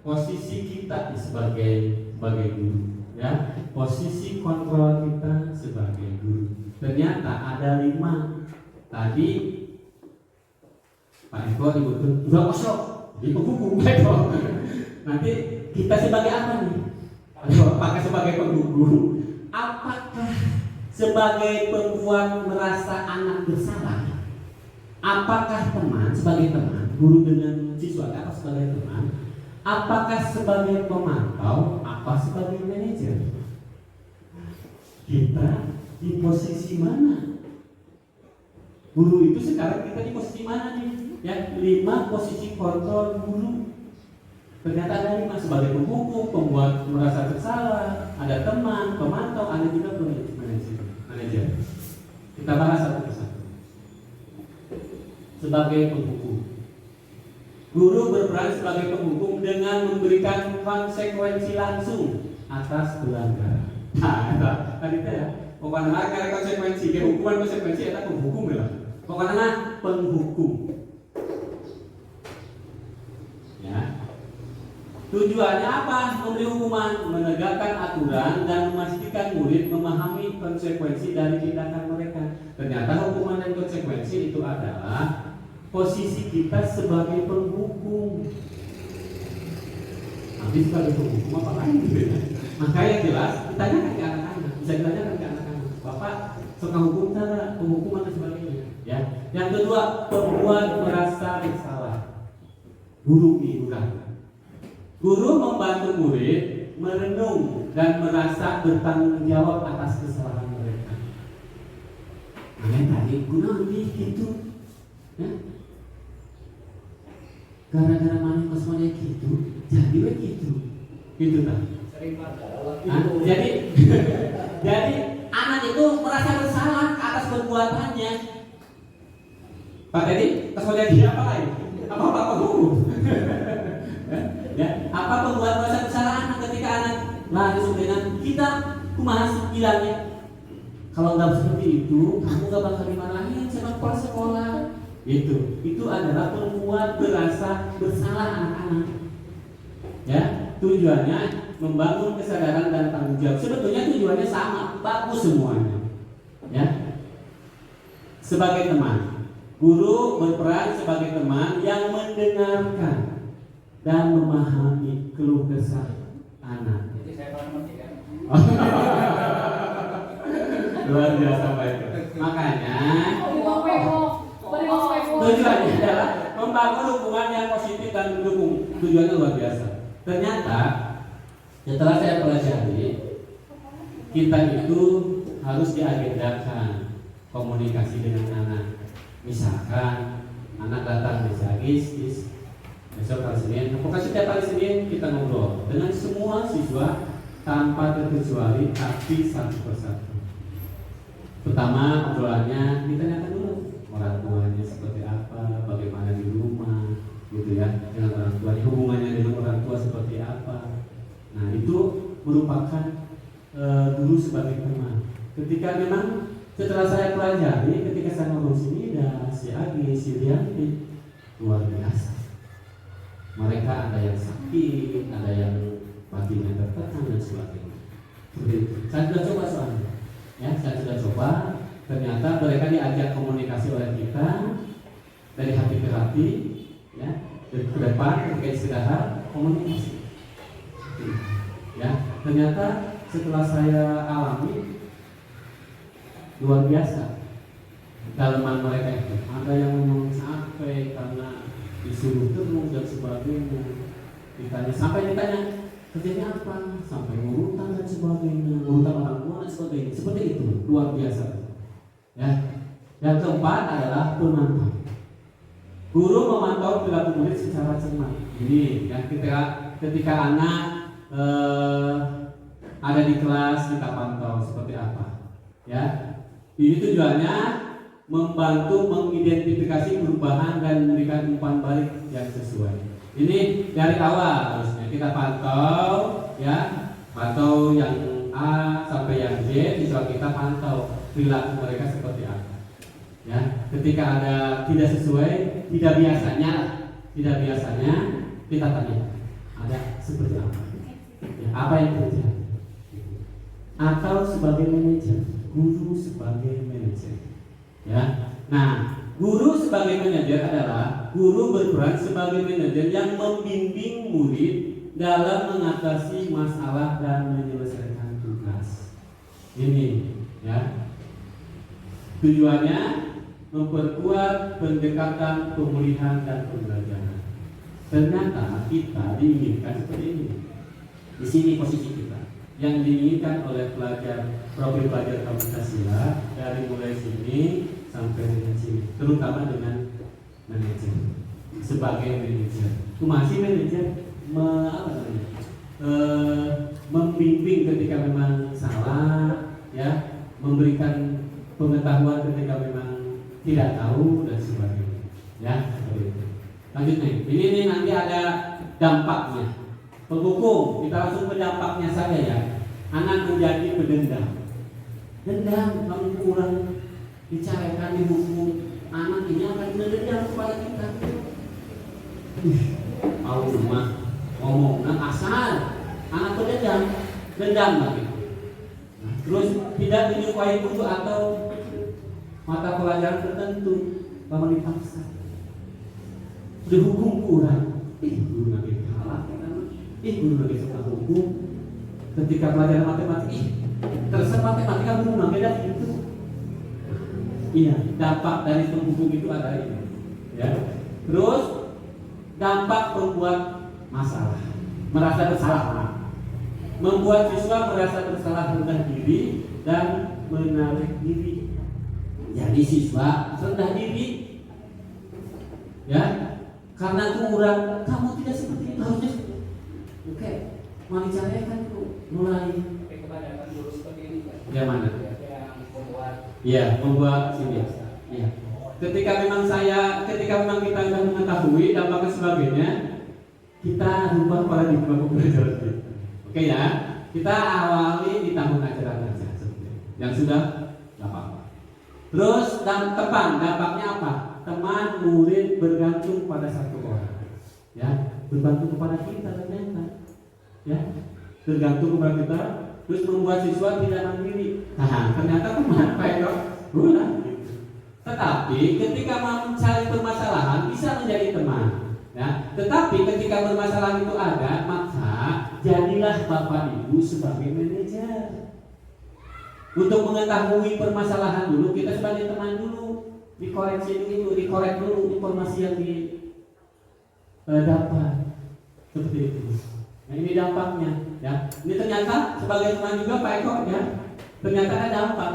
posisi kita sebagai guru, ya. Posisi kontrol kita sebagai guru. Ternyata ada 5. Tadi Pak Eko dibutuhkan 2 kosong. Jadi pembuku Eko. Nanti kita sebagai apa nih? Apakah sebagai pembuku? Apakah sebagai pembuat merasa anak bersalah? Apakah sebagai teman, guru dengan siswa, apa sebagai teman? Apakah sebagai pemantau? Apa sebagai manajer? Kita di posisi mana? Guru itu sekarang kita di posisi mana nih? Ya, 5 posisi kontrol guru. Ternyata ada 5 sebagai pembuku, pembuat merasa bersalah, ada teman, pemantau, ada juga manajer. Kita bahas satu persatu. Sebagai pembuku, guru berperan sebagai pembuku dengan memberikan konsekuensi langsung atas pelanggaran. Nah, tadi ya. Pokoknya ada konsekuensi, hukuman konsekuensi atau penghukum ya. Pokoknya penghukum. Ya. Tujuannya apa? Memberi hukuman, menegakkan aturan dan memastikan murid memahami konsekuensi dari tindakan mereka. Ternyata hukuman dan konsekuensi itu adalah posisi kita sebagai penghukum. Nanti sebagai penghukum apa lagi? Maka yang jelas, ditanyakan ke anak-anak, bisa ditanyakan ke anak-anak. Bapak suka hukum cara penghukuman dan sebagainya. Ya. Yang kedua, pembuat merasa bersalah. Guru hiburan. Guru membantu murid merenung dan merasa bertanggung jawab atas kesalahan mereka. Makanya tadi guru gitu, ya? Gara-gara mana kosmonya gitu, jadi gitu tak? Jadi anak itu merasa bersalah atas perbuatannya. Pak Teddy, kosmonya dia apa lagi? Apa guru? Ya, apa pembuat merasa bersalah anak ketika anak dengan kita kumaha bilangnya kalau nggak seperti itu kamu nggak bakal dimarahin sama kepala sekolah. Itu adalah pembuat merasa bersalah anak-anak. Ya, tujuannya membangun kesadaran dan tanggung jawab. Sebetulnya tujuannya sama, bagus semuanya. Ya, sebagai teman, guru berperan sebagai teman yang mendengarkan dan memahami keluh kesah anak. Jadi saya pernah mengerti kan? Luar biasa baik. Makanya tujuannya adalah membangun hubungan yang positif dan mendukung. Tujuannya luar biasa. Ternyata setelah saya pelajari, kita itu harus diagendakan komunikasi dengan anak. Misalkan anak datang Gis, besok hari Senin, pokoknya setiap hari Senin kita ngobrol dengan semua siswa tanpa terkecuali, tapi satu persatu. Pertama obrolannya ditanyakan dulu orang tuanya seperti apa, bagaimana di rumah, gitu ya, dengan orang tuanya, hubungannya dengan orang tua seperti apa. Nah itu merupakan guru sebagai teman. Ketika memang setelah saya pelajari, ketika saya ngobrol sini dan si Agi, si Rianti, luar biasa. Mereka ada yang sakit, ada yang batinnya tertekan dan sebagainya. Saya sudah coba soalnya, ya, saya sudah coba. Ternyata mereka diajak komunikasi oleh kita dari hati ke hati, ya, dari ke depan, ke istirahat, komunikasi. Ya, ternyata setelah saya alami luar biasa. Dalaman mereka itu ada yang memang sampai karena disuruh terus dan sebagainya, sampai ditanya kerjanya apa, sampai ngurutan dan sebagainya, ngurutan orang tua dan sebagainya, seperti itu, luar biasa. Ya, yang keempat adalah pemantau. Guru memantau perilaku murid secara cermat. Jadi, yang ketika anak ada di kelas kita pantau seperti apa. Ya, ini tujuannya membantu mengidentifikasi perubahan dan memberikan umpan balik yang sesuai. Ini dari awal harusnya kita pantau, ya, pantau yang A sampai yang Z, siswa kita pantau perilaku mereka seperti apa. Ya, ketika ada tidak sesuai, tidak biasanya kita tanya, ada seperti apa? Ya, apa yang terjadi? Atau sebagai manajer, guru sebagai manajer. Ya, nah, guru sebagai manajer adalah guru berperan sebagai manajer yang membimbing murid dalam mengatasi masalah dan menyelesaikan tugas. Ini, ya, tujuannya memperkuat pendekatan pemulihan dan pembelajaran. Ternyata kita diinginkan seperti ini. Di sini posisi kita yang diinginkan oleh profil pelajar Pancasila dari mulai sini sampai dengan sini, terutama dengan manajer. Sebagai manajer, masih manajer membimbing ketika memang salah, ya, memberikan pengetahuan ketika memang tidak tahu dan sebagainya. Ya, seperti itu. Lanjut nih. Ini nanti ada dampaknya. Penghukum, kita langsung ke dampaknya saja ya. Anak menjadi pendendam. Dendam, kamu kurang dicairkan dihukum. Anak ini akan mendendam kepada kita. Tahu rumah ngomong, asal anak pendendam, dendam lagi. Terus tidak menyukai buku atau mata pelajaran tertentu, bahwa dipaksa dihukum kurang. Guru lagi kalah, guru lagi suka hukum. Ketika pelajaran matematika, terus matematika guru lagi dah itu. Iya, dampak dari penghukum itu ada ini. Ya. Terus dampak membuat masalah, merasa bersalah, membuat siswa merasa bersalah, rendah diri dan menarik diri. Jadi siswa rendah diri, ya, karena kurang. Kamu tidak seperti itu, harusnya. Oke, mau dicairkan tuh mulai. Kebanyakan guru seperti ini kan. Yang mana? Yang membuat. Iya, membuat sini. Iya. Ketika memang kita sudah mengetahui dampaknya sebagainya, kita rubah paradigma pembelajaran kita. Oke ya, kita awali di tahun ajaran saja yang sudah nggak apa-apa. Terus dan dampaknya apa? Teman murid bergantung pada satu orang, ya, bergantung kepada kita ternyata, ya, bergantung kepada kita. Terus membuat siswa tidak mandiri. Nah, ternyata teman baik dong, gula. Tetapi ketika mencari permasalahan bisa menjadi teman, ya. Tetapi ketika permasalahan itu ada, maka jadilah Bapak Ibu sebagai manajer. Untuk mengetahui permasalahan dulu, kita sebagai teman dulu dikoreksi dulu, dikorek dulu informasi yang didapat. Seperti itu. Nah, ini dampaknya, ya. Ini ternyata sebagai teman juga Pak Eko, ya. Ternyata ada dampak.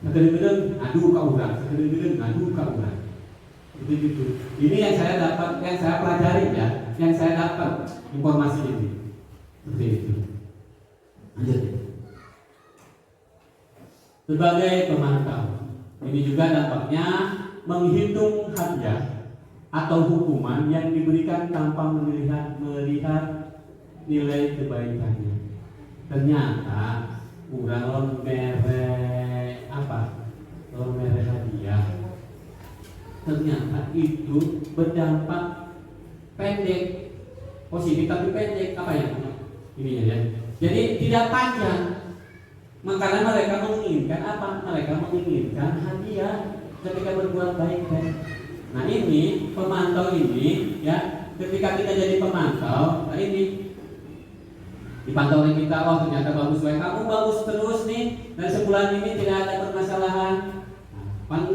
Kadang-kadang ngadu ke orang, kadang-kadang ngadu ke orang. Gitu. Ini yang saya dapat, yang saya pelajari, ya, yang saya dapat informasi ini. Seperti itu. Lanjut. Sebagai pemantau, ini juga dampaknya menghitung hadiah atau hukuman yang diberikan tanpa melihat nilai kebaikannya. Ternyata kurang merek hadiah. Ternyata itu berdampak pendek, positif tapi pendek. Apa ya? Ini ya. Jadi tidak panjang. Makanya mereka menginginkan apa? Mereka menginginkan hadiah ketika berbuat baik kan. Nah ini pemantau ini, ya, ketika kita jadi pemantau, nah ini dipantau oleh kita, oh ternyata bagus baik, kamu bagus terus nih, dan sebulan ini tidak ada permasalahan. Nah,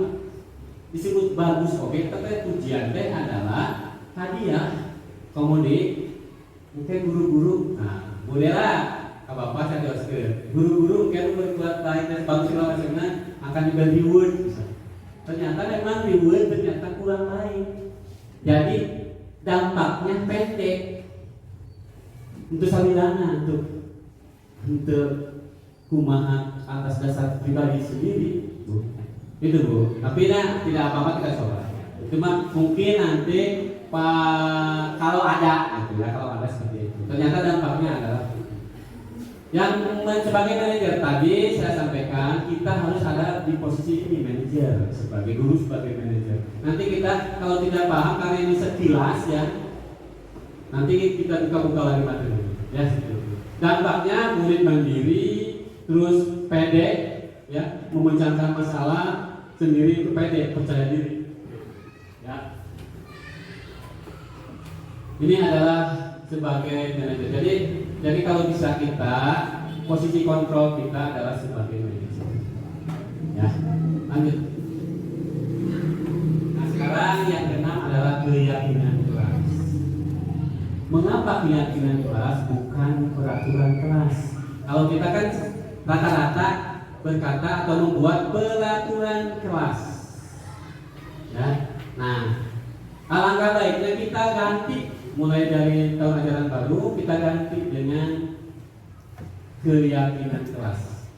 disebut bagus, oke, tapi ujian teh adalah hadiah. Kemudian mungkin guru-guru, nah bolehlah. Bapak saya jelaskan, guru-guru kan berbuat baik dan bagus segala macamnya akan diberi reward. Ternyata memang reward ternyata kurang baik. Jadi dampaknya pendek untuk sambilana untuk henteu kumaha atas dasar pribadi sendiri, Bu. Itu Bu. Tapi tidak apa-apa kita coba. Cuma mungkin nanti kalau ada gitu ya, kalau ada seperti itu. Ternyata dampaknya adalah yang sebagai manajer tadi saya sampaikan kita harus ada di posisi ini manajer sebagai guru sebagai manajer. Nanti kita kalau tidak paham karena ini sekilas ya, nanti kita buka lagi materi ya. Dampaknya murid mandiri, terus pede ya, memecahkan masalah sendiri itu pede, percaya diri ya. Ini adalah sebagai manajer. Jadi kalau bisa kita posisi kontrol kita adalah sebagai manajer. Ya, lanjut. Nah sekarang yang keenam adalah keyakinan kelas. Mengapa keyakinan kelas bukan peraturan kelas? Kalau kita kan rata-rata berkata atau membuat peraturan kelas. Ya, nah alangkah baiknya kita ganti. Mulai dari tahun ajaran baru kita ganti dengan keyakinan kelas.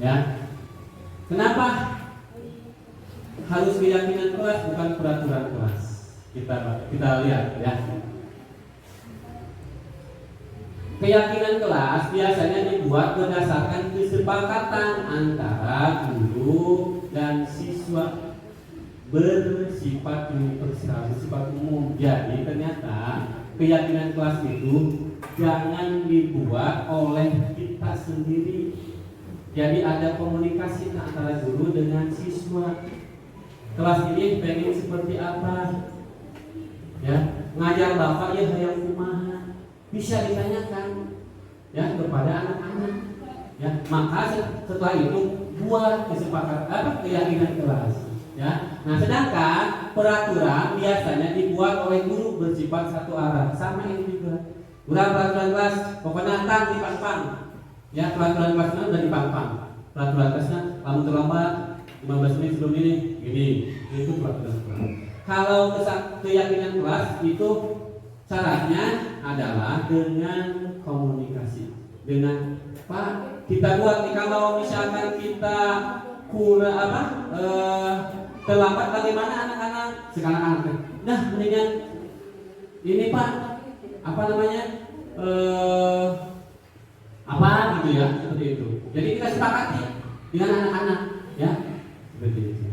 Ya. Kenapa harus keyakinan kelas bukan peraturan kelas? Kita lihat ya. Keyakinan kelas biasanya dibuat berdasarkan kesepakatan antara guru dan siswa, bersifat universal, bersifat umum. Jadi ternyata keyakinan kelas itu jangan dibuat oleh kita sendiri. Jadi ada komunikasi antara guru dengan siswa. Kelas ini pengen seperti apa? Ya, ngajar bapak ya hayang kumaha. Bisa ditanyakan ya kepada anak-anak. Ya, maka setelah itu buat kesepakatan keyakinan kelas. Ya, nah sedangkan peraturan biasanya dibuat oleh guru bersifat satu arah. Sama ini juga. Peraturan kelas pokoknya tang dipang-pang. Ya, peraturan kelasnya udah dipang-pang. Peraturan kelasnya kamu terlambat 15 menit sebelum ini gini. Itu peraturan kelas. Kalau keyakinan kelas itu syaratnya adalah dengan komunikasi. Dengan Pak, kita buat nih kalau misalkan kita kurang terlambat bagaimana anak-anak sekarang anak nah mendingan ini Pak apa namanya apa gitu ya, seperti itu. Jadi kita sepakati dengan anak-anak ya seperti itu.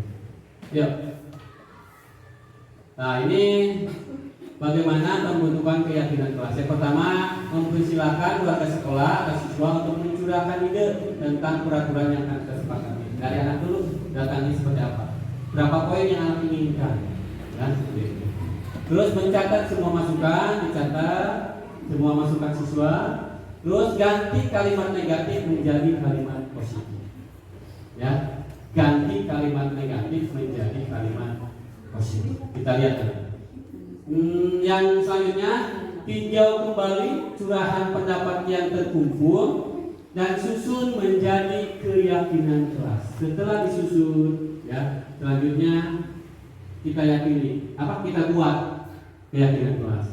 Yuk. Nah ini bagaimana pembentukan keyakinan kelas. Yang pertama, mempersilakan keluarga sekolah atau siswa untuk mencurahkan ide tentang peraturan yang akan kita sepakati. Dari anak dulu datangnya seperti apa, berapa poin yang anak inginkan, dan seperti itu. Terus mencatat semua masukan, dicatat semua masukan siswa. Terus ganti kalimat negatif menjadi kalimat positif. Ya, ganti kalimat negatif menjadi kalimat positif. Kita lihat ya. Yang selanjutnya, tinjau kembali curahan pendapat yang terkumpul dan susun menjadi keyakinan kelas. Setelah disusun, ya, selanjutnya kita yakini, kita buat keyakinan kelas.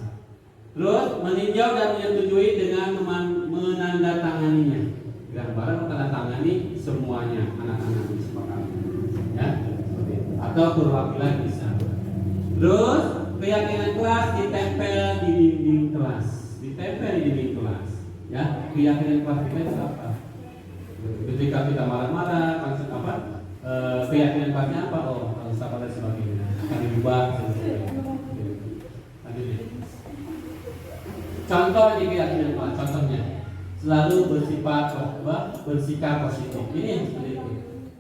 Terus meninjau dan menyetujui dengan menandatanganinya. Gambar menandatangani semuanya anak-anak disepakati. Ya, seperti itu. Atau perwakilan bisa. Terus keyakinan kelas ditempel di dinding kelas, ditempel di dinding kelas. Ya, keyakinan kelas itu apa? Ketika kita marah-marah, maksud apa? Keyakinan kelasnya apa? Oh, harus apa dan sebagainya. Akan diubah. Contoh di keyakinan kelas, contohnya selalu bersikap positif. Ini yang seperti itu.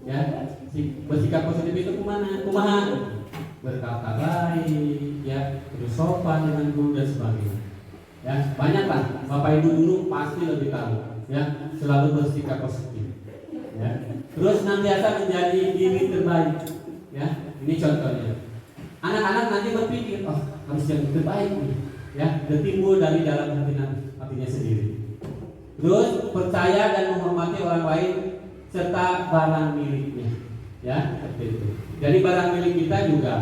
Ya, bersikap positif itu kumaha? Berkata baik, ya, terus sopan dengan guru dan sebagainya. Ya, banyak kan Bapak Ibu dulu pasti lebih tahu. Ya, selalu bersikap positif. Ya, terus nantiasa menjadi diri terbaik. Ya, ini contohnya. Anak-anak nanti berpikir, oh harus jadi terbaik nih. Ya, timbul dari dalam hatinya sendiri. Terus percaya dan menghormati orang lain serta barang miliknya. Ya, seperti itu. Jadi barang milik kita juga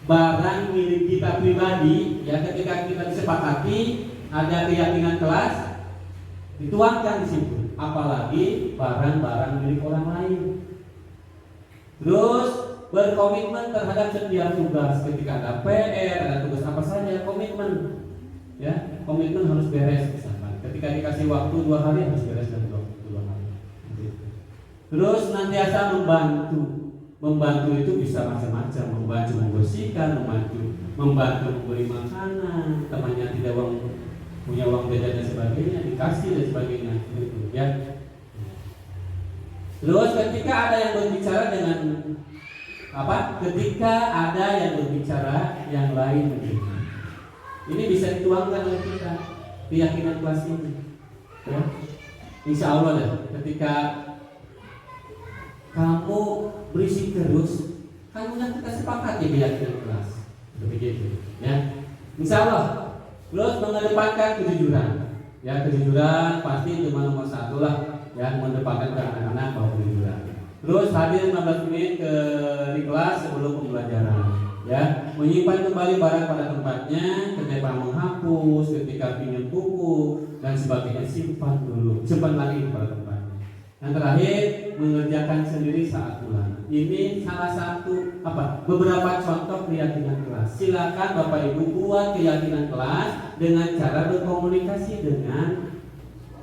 barang milik kita pribadi. Ya, ketika kita disepakati ada keyakinan kelas, dituangkan di situ, apalagi barang-barang milik orang lain. Terus berkomitmen terhadap setiap tugas, ketika ada PR, ada tugas apa saja, komitmen, ya, komitmen harus beres misalkan. Ketika dikasih waktu 2 hari harus beres dalam 2 hari. Terus nantiasa membantu itu bisa macam-macam, membantu membersihkan, membantu memberi makanan, temannya tidak punya uang jajan dan sebagainya, dikasih dan sebagainya, gitu, ya. Terus ketika ada yang berbicara dengan ketika ada yang berbicara yang lain mendengar, ini bisa dituangkan oleh kita keyakinan kelas ini, ya. Insya Allah deh, ketika kamu berisik terus, kamu dan kita sepakat ya keyakinan kelas, begitu, ya. Insya Allah. Terus mengedepankan kejujuran, ya, kejujuran pasti cuma nomor 1 lah, ya, mengedepankan ke anak-anak bahwa kejujuran. Terus hadir 15 menit di kelas sebelum pembelajaran, ya, menyimpan kembali barang pada tempatnya, ketika menghapus, ketika pinjam buku dan sebagainya, simpan lagi pada tempatnya. Yang terakhir, mengerjakan sendiri saat pulang. Ini salah satu beberapa contoh keyakinan kelas. Silakan Bapak Ibu buat keyakinan kelas dengan cara berkomunikasi dengan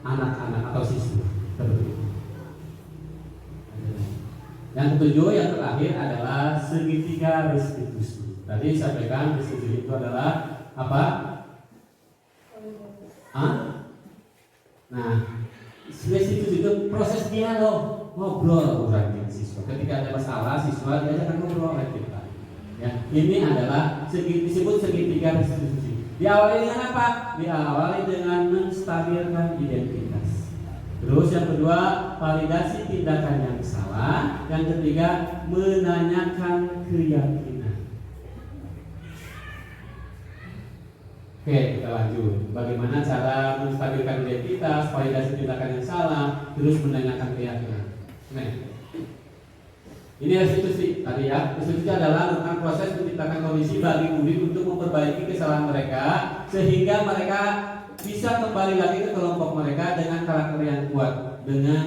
anak-anak atau siswa. Yang ketujuh, yang terakhir adalah segitiga restitusi. Tadi sampaikan restitusi itu adalah apa? Nah, restitusi itu proses dialog, ngobrol dengan siswa. Ketika ada masalah, siswa diajak ngobrol oleh kita. Ya, ini adalah disebut segitiga restitusi. Diawali dengan apa? Diawali dengan menstabilkan identitas. Terus yang kedua, validasi tindakan yang salah. Yang ketiga, menanyakan keyakinan. Oke, kita lanjut. Bagaimana cara menstabilkan identitas, validasi tindakan yang salah, terus menanyakan keyakinan. Nah, ini restitusi tadi ya. Restitusi adalah tentang proses menciptakan kondisi bagi murid untuk memperbaiki kesalahan mereka, sehingga mereka bisa kembali lagi ke kelompok mereka dengan karakter yang kuat, dengan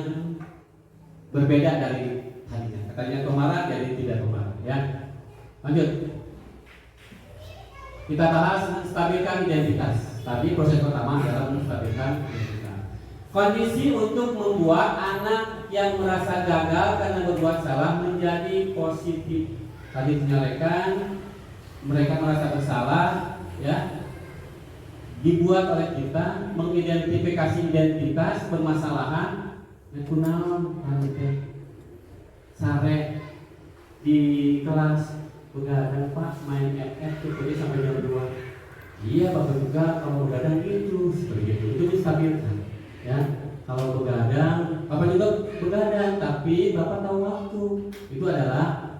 berbeda dari tadinya. Katanya pemarah jadi tidak pemarah, ya. Lanjut. Kita bahas menstabilkan identitas. Tadi proses pertama adalah menstabilkan identitas. Kondisi untuk membuat anak yang merasa gagal karena berbuat salah menjadi positif. Tadi menyalahkan, mereka merasa bersalah, ya. Dibuat oleh kita mengidentifikasi identitas permasalahan yang kunaon sare di kelas begadang Pak, main FF tuh jadi sampai jam 2. Iya Bapak juga kalau begadang gitu seperti itu distabilkan, ya. Kalau begadang Bapak juga begadang tapi Bapak tahu waktu, itu adalah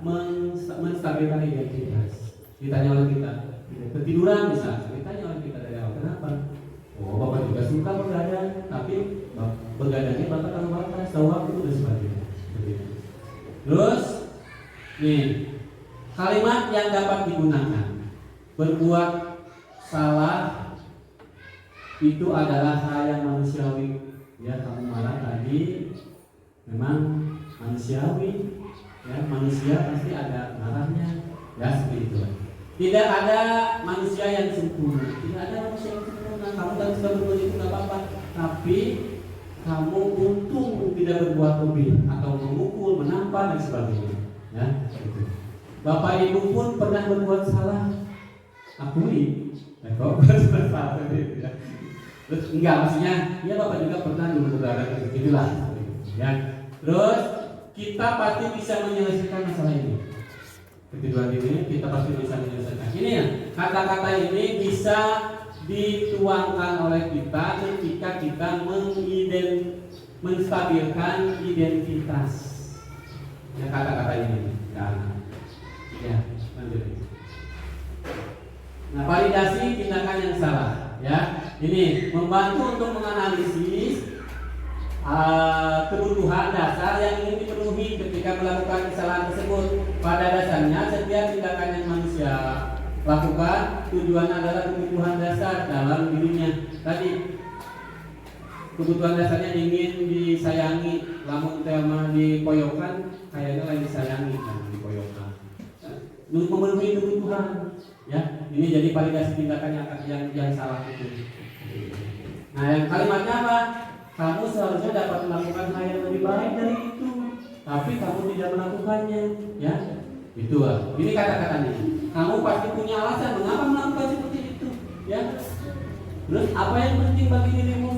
menstabilkan identitas. Ditanya oleh kita ketiduran misalnya, ditanya oleh kita dari awal kenapa? Oh Bapak juga suka begadang tapi begadangnya Bapak tahu waktu dan sebagainya. Terus nih, kalimat yang dapat digunakan. Berbuat salah itu adalah hal yang manusiawi. Ya, kamu marah tadi memang manusiawi. Ya, manusia pasti ada marahnya. Ya, seperti itu. Tidak ada manusia yang sempurna. Tidak ada manusia yang sempurna. Kamu tadi sudah berbuat itu tidak apa-apa. Tapi kamu untung tidak berbuat lebih atau memukul, menampar dan sebagainya. Ya, gitu. Bapak Ibu pun pernah berbuat salah, akui. Kok salah gitu ya. Terus enggak, maksudnya ya Bapak juga pernah dulu berada begitulah. Ya. Terus kita pasti bisa menyelesaikan masalah ini. Ketiduran ini kita pasti bisa menyelesaikan. Ini ya, kata-kata ini bisa dituangkan oleh kita ketika kita menstabilkan identitas. Ya, kata-kata ini. Ya, lanjut. Nah, validasi tindakan yang salah, ya. Ini membantu untuk menganalisis kebutuhan dasar yang ingin dipenuhi ketika melakukan kesalahan tersebut. Pada dasarnya, setiap tindakan yang manusia lakukan tujuannya adalah kebutuhan dasar dalam dirinya. Tadi kebutuhan dasarnya ingin disayangi, lamun tema dipoyokan kayaknya lagi disayangi kan dipoyokan. Memenuhi kebutuhan, ya. Ini jadi validasi tindakan yang salah itu. Nah, yang kalimatnya apa? Kamu seharusnya dapat melakukan hal yang lebih baik dari itu, tapi kamu tidak melakukannya, ya. Itu lah. Ini kata-katanya. Kamu pasti punya alasan mengapa melakukan seperti itu, ya. Terus apa yang penting bagi dirimu?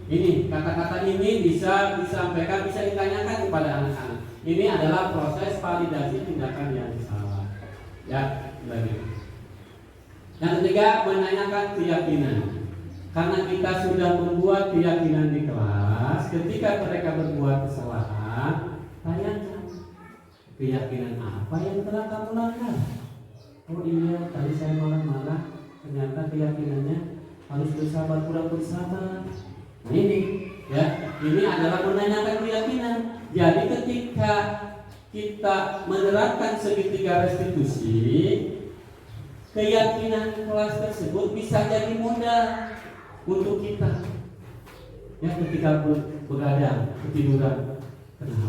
Ini kata-kata ini bisa disampaikan, bisa ditanyakan kepada anak-anak. Ini adalah proses validasi tindakan yang salah, ya. Lagi. Yang ketiga, menanyakan keyakinan. Karena kita sudah membuat keyakinan di kelas, ketika mereka berbuat kesalahan, tanyakan keyakinan apa yang telah kamu lakukan. Oh iya, tadi saya marah-marah, ternyata keyakinannya harus bersabar, kurang bersabar. Nah ini, ya, ini adalah menanyakan keyakinan. Jadi ketika kita menerapkan segitiga restitusi, keyakinan kelas tersebut bisa jadi modal untuk kita, ya, ketika begadang, ketiduran. Kenapa?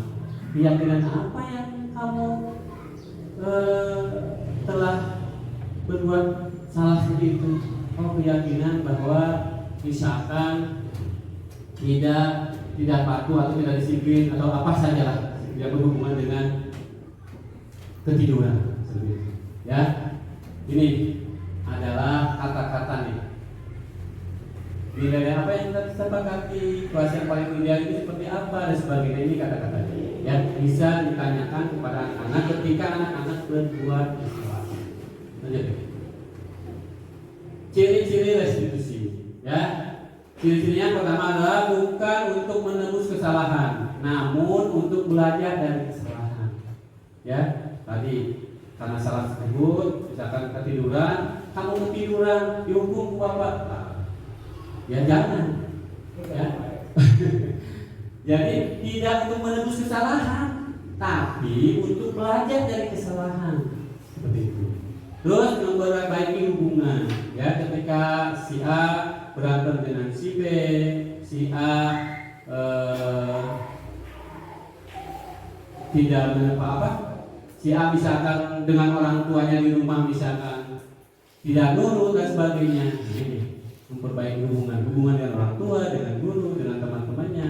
Keyakinan apa yang kamu telah berbuat salah seperti itu? Oh, keyakinan bahwa misalkan tidak patuh atau tidak disiplin atau apa saja lah, tidak berhubungan dengan ketiduran, ya. Ini adalah kata-kata nih. Nilai apa yang kita sepakati, kelas yang paling ideal itu seperti apa dan sebagainya. Ini kata-katanya, ya, bisa ditanyakan kepada anak-anak ketika anak-anak berbuat kesalahan. Lanjut. Ciri-ciri restitusi, ya. Ciri-cirinya pertama adalah bukan untuk menebus kesalahan, namun untuk belajar dari kesalahan. Ya, tadi karena salah tersebut, misalkan ketiduran, kamu ketiduran, dihukum bapak. Ya jangan, ya. Jadi tidak untuk menebus kesalahan, tapi untuk belajar dari kesalahan, seperti itu. Terus memperbaiki hubungan, ya, ketika si A berantem dengan si B, si A tidak apa, si A misalkan dengan orang tuanya di rumah misalkan tidak nurut dan sebagainya. Ini memperbaiki hubungan dengan orang tua, dengan guru, dengan teman-temannya.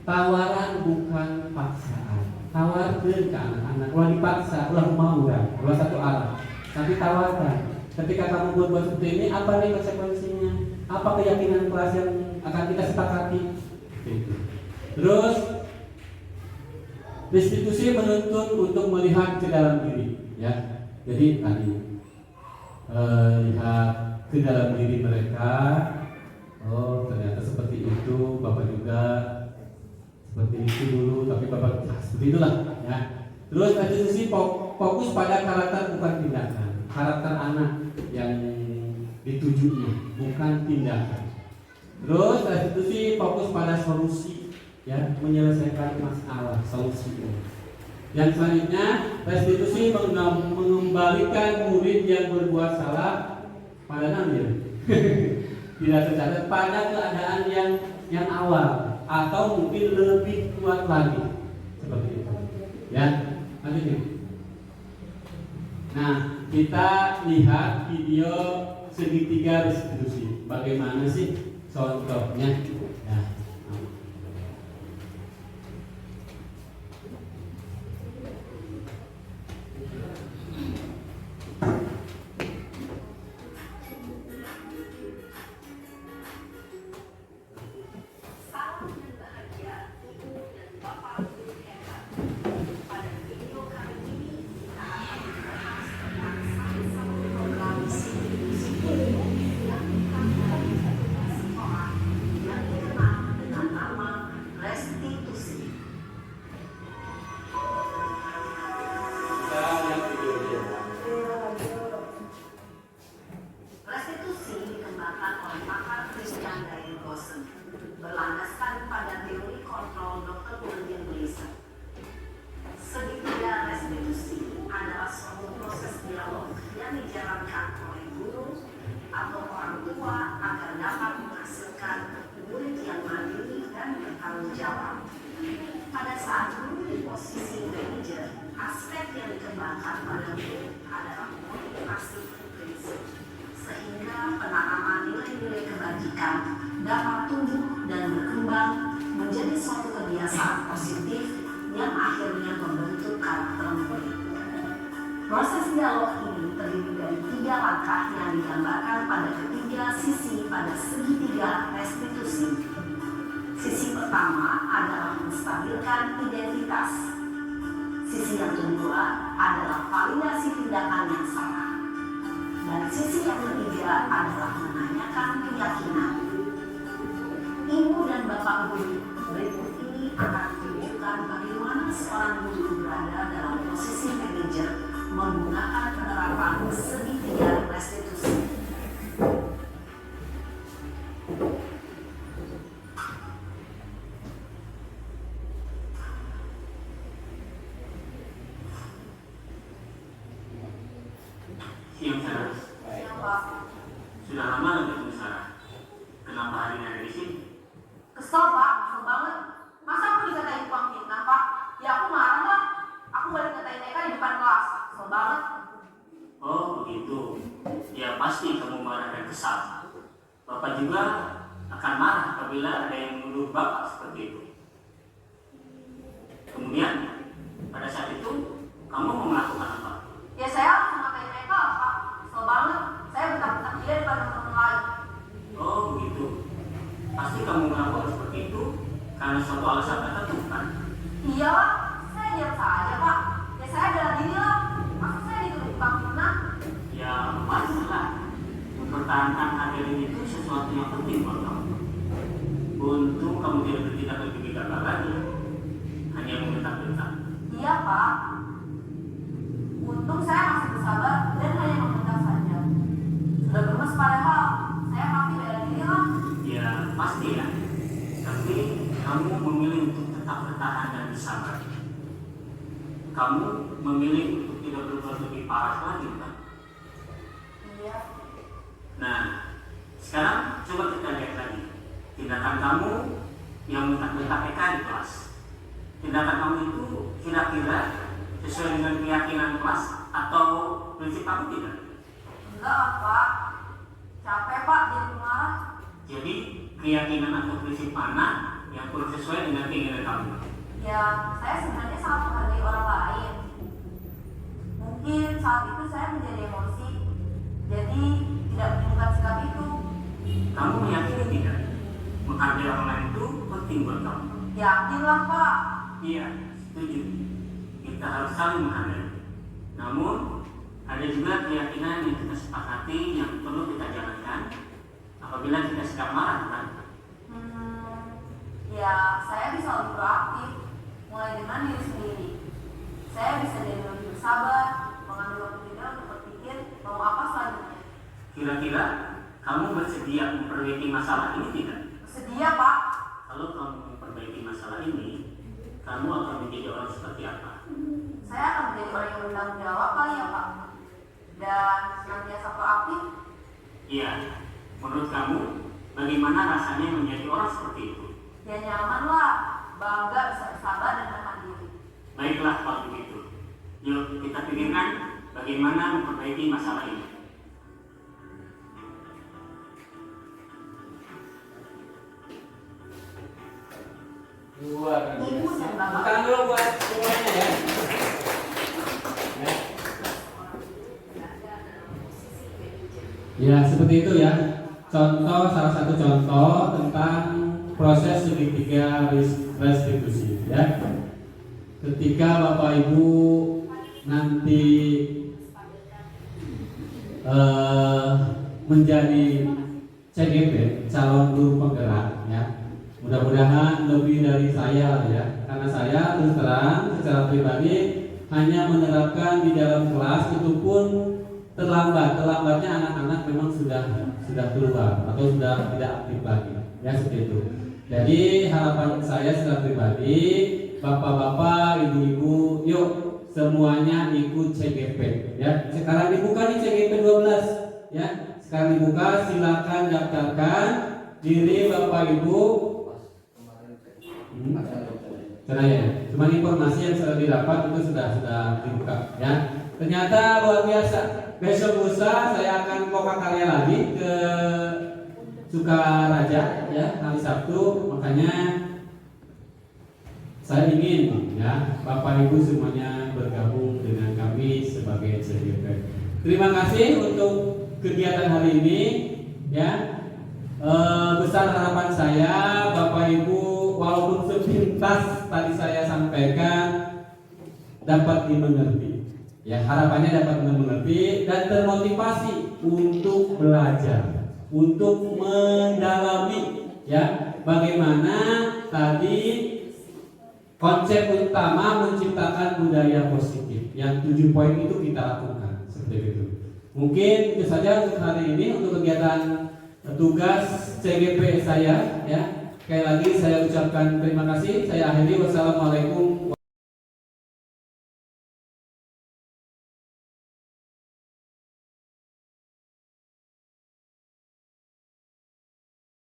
Tawaran bukan paksaan. Tawarkan ke anak-anak. Kalau dipaksa, ulah mau kan, ulah satu arah. Tapi tawarkan. Ketika kamu berbuat seperti ini, apa nih konsekuensinya? Apa keyakinan kelas yang akan kita sepakati? Terus restitusi menuntut untuk melihat ke dalam diri, ya. Jadi tadi lihat ke dalam diri mereka. Oh, ternyata seperti itu, Bapak juga seperti itu dulu, tapi Bapak seperti itulah, ya. Terus restitusi fokus pada karakter bukan tindakan. Karakter anak yang ditujunya, bukan tindakan. Terus restitusi fokus pada solusi, ya, menyelesaikan masalah, solusi. Yang selanjutnya, restitusi mengembalikan murid yang berbuat salah pada namanya tidak tercatat pada keadaan yang awal atau mungkin lebih kuat lagi, seperti itu, ya. Lanjut. Nah, kita lihat video segitiga restitusi. Bagaimana sih contohnya? Ya. yang dikembangkan pada guru adalah motivasi prinsip, sehingga penanaman nilai-nilai kebajikan dapat tumbuh dan berkembang menjadi suatu kebiasaan positif yang akhirnya membentuk karakter murid. Proses dialog ini terdiri dari 3 langkah yang digambarkan pada ketiga sisi pada segitiga restitusi. Sisi pertama adalah menstabilkan identitas. Sisi yang kedua adalah validasi tindakan yang salah. Dan sisi yang ketiga adalah menanyakan keyakinan. Ibu dan bapak guru, berikut ini akan menunjukkan bagaimana seorang guru berada dalam posisi manajer menggunakan penerapan segitiga restitusi. Siang Sarah, sudah lama nggak ketemu Sarah. Kenapa hari ini ada di sini? Kesel pak, kesel banget. Masa aku dikatain tukang fitnah pak? Ya aku marah lah. Aku balik ngatain Eka di depan kelas. Kesel banget. Oh begitu. Ya pasti kamu marah dan kesal. Bapak juga akan marah apabila ada yang menuduh Bapak seperti itu. Kemudian pada saat itu kamu mau melakukan apa? Ya saya langsung ngatain Eka lah pak. Kesel banget. Saya bentak-bentak dia di depan teman-teman lain. Oh begitu. Pasti kamu melakukan seperti itu karena suatu alasan tertentu kan? Iya lah, saya diam saja pak. Ya saya bela diri lah. Masa saya dituduh tukang fitnah? Ya pastilah. Mempertahankan harga diri itu sesuatu yang penting buat kamu. Untung kamu tidak bertindak lebih gegabah lagi, hanya membentak-bentak. Iya pak. Untung saya masih bersabar dan hanya membentak saja. Sudah gemes padahal saya pasti bela diri lah. Ya pasti ya. Tapi kamu memilih untuk tetap bertahan dan bersabar. Kamu memilih untuk tidak berbuat lebih parah lagi kan? Iya. Nah, sekarang coba kita lihat lagi tindakan kamu yang bentak-bentak Eka di kelas. Tindakan kamu itu kira-kira sesuai dengan keyakinan kelas atau prinsip kamu tidak? Enggak lah pak. Capek pak jadi marah. Jadi keyakinan atau prinsip mana yang kurang sesuai dengan keinginan kamu? Ya saya sebenarnya sangat menghargai orang lain. Mungkin saat itu saya menjadi emosi. Jadi tidak menunjukkan sikap itu. Kamu meyakini tidak? Menghargai orang lain itu penting buat kamu. Yakin lah pak. Iya, setuju. Kita harus saling menghargai. Namun, ada juga keyakinan yang kita sepakati yang perlu kita jalankan apabila kita sedang marah, kan? Ya saya bisa lebih proaktif. Mulai dengan diri sendiri. Saya bisa jadi lebih bersabar, mengambil waktu jeda untuk berpikir mau apa selanjutnya. Kira-kira kamu bersedia memperbaiki masalah ini tidak? Sedia pak. Kalau kamu memperbaiki masalah ini, kamu akan menjadi orang seperti apa? Saya akan menjadi orang yang bertanggung jawab kali ya pak. Dan senantiasa proaktif. Iya, menurut kamu bagaimana rasanya menjadi orang seperti itu? Ya nyaman lah, bangga bisa bersabar dan menahan diri. Baiklah kalau begitu. Yuk kita pikirkan bagaimana memperbaiki masalah ini. Luar Ibu biasa. dan bapak. Bukan dulu buat semuanya ya. Ya seperti itu ya. Contoh, salah satu contoh tentang proses segitiga restitusi ya. Ketika Bapak Ibu nanti menjadi CGP, calon guru penggerak ya, mudah-mudahan lebih dari saya ya, karena saya terus terang secara pribadi hanya menerapkan di dalam kelas, itu pun terlambatnya anak-anak memang sudah keluar atau sudah tidak aktif lagi ya, seperti itu. Jadi harapan saya secara pribadi, bapak-bapak, ibu-ibu, yuk semuanya ikut CGP ya. Sekarang dibuka nih CGP 12 ya. Sekarang dibuka, silakan daftarkan diri bapak ibu. Caranya Cuma informasi yang sudah didapat itu sudah dibuka ya. Ternyata luar biasa. Besok lusa saya akan koka karya lagi ke Sukaraja ya hari Sabtu, makanya saya ingin ya Bapak Ibu semuanya bergabung dengan kami sebagai CGP. Terima kasih untuk kegiatan hari ini ya. Besar harapan saya Bapak Ibu walaupun sepintas tadi saya sampaikan dapat dimengerti. Ya, harapannya dapat mengerti dan termotivasi untuk belajar, untuk mendalami ya bagaimana tadi konsep utama menciptakan budaya positif. Yang 7 poin itu kita lakukan seperti itu. Mungkin itu saja untuk hari ini untuk kegiatan tugas CGP saya ya. Sekali lagi saya ucapkan terima kasih. Saya akhiri. Wassalamualaikum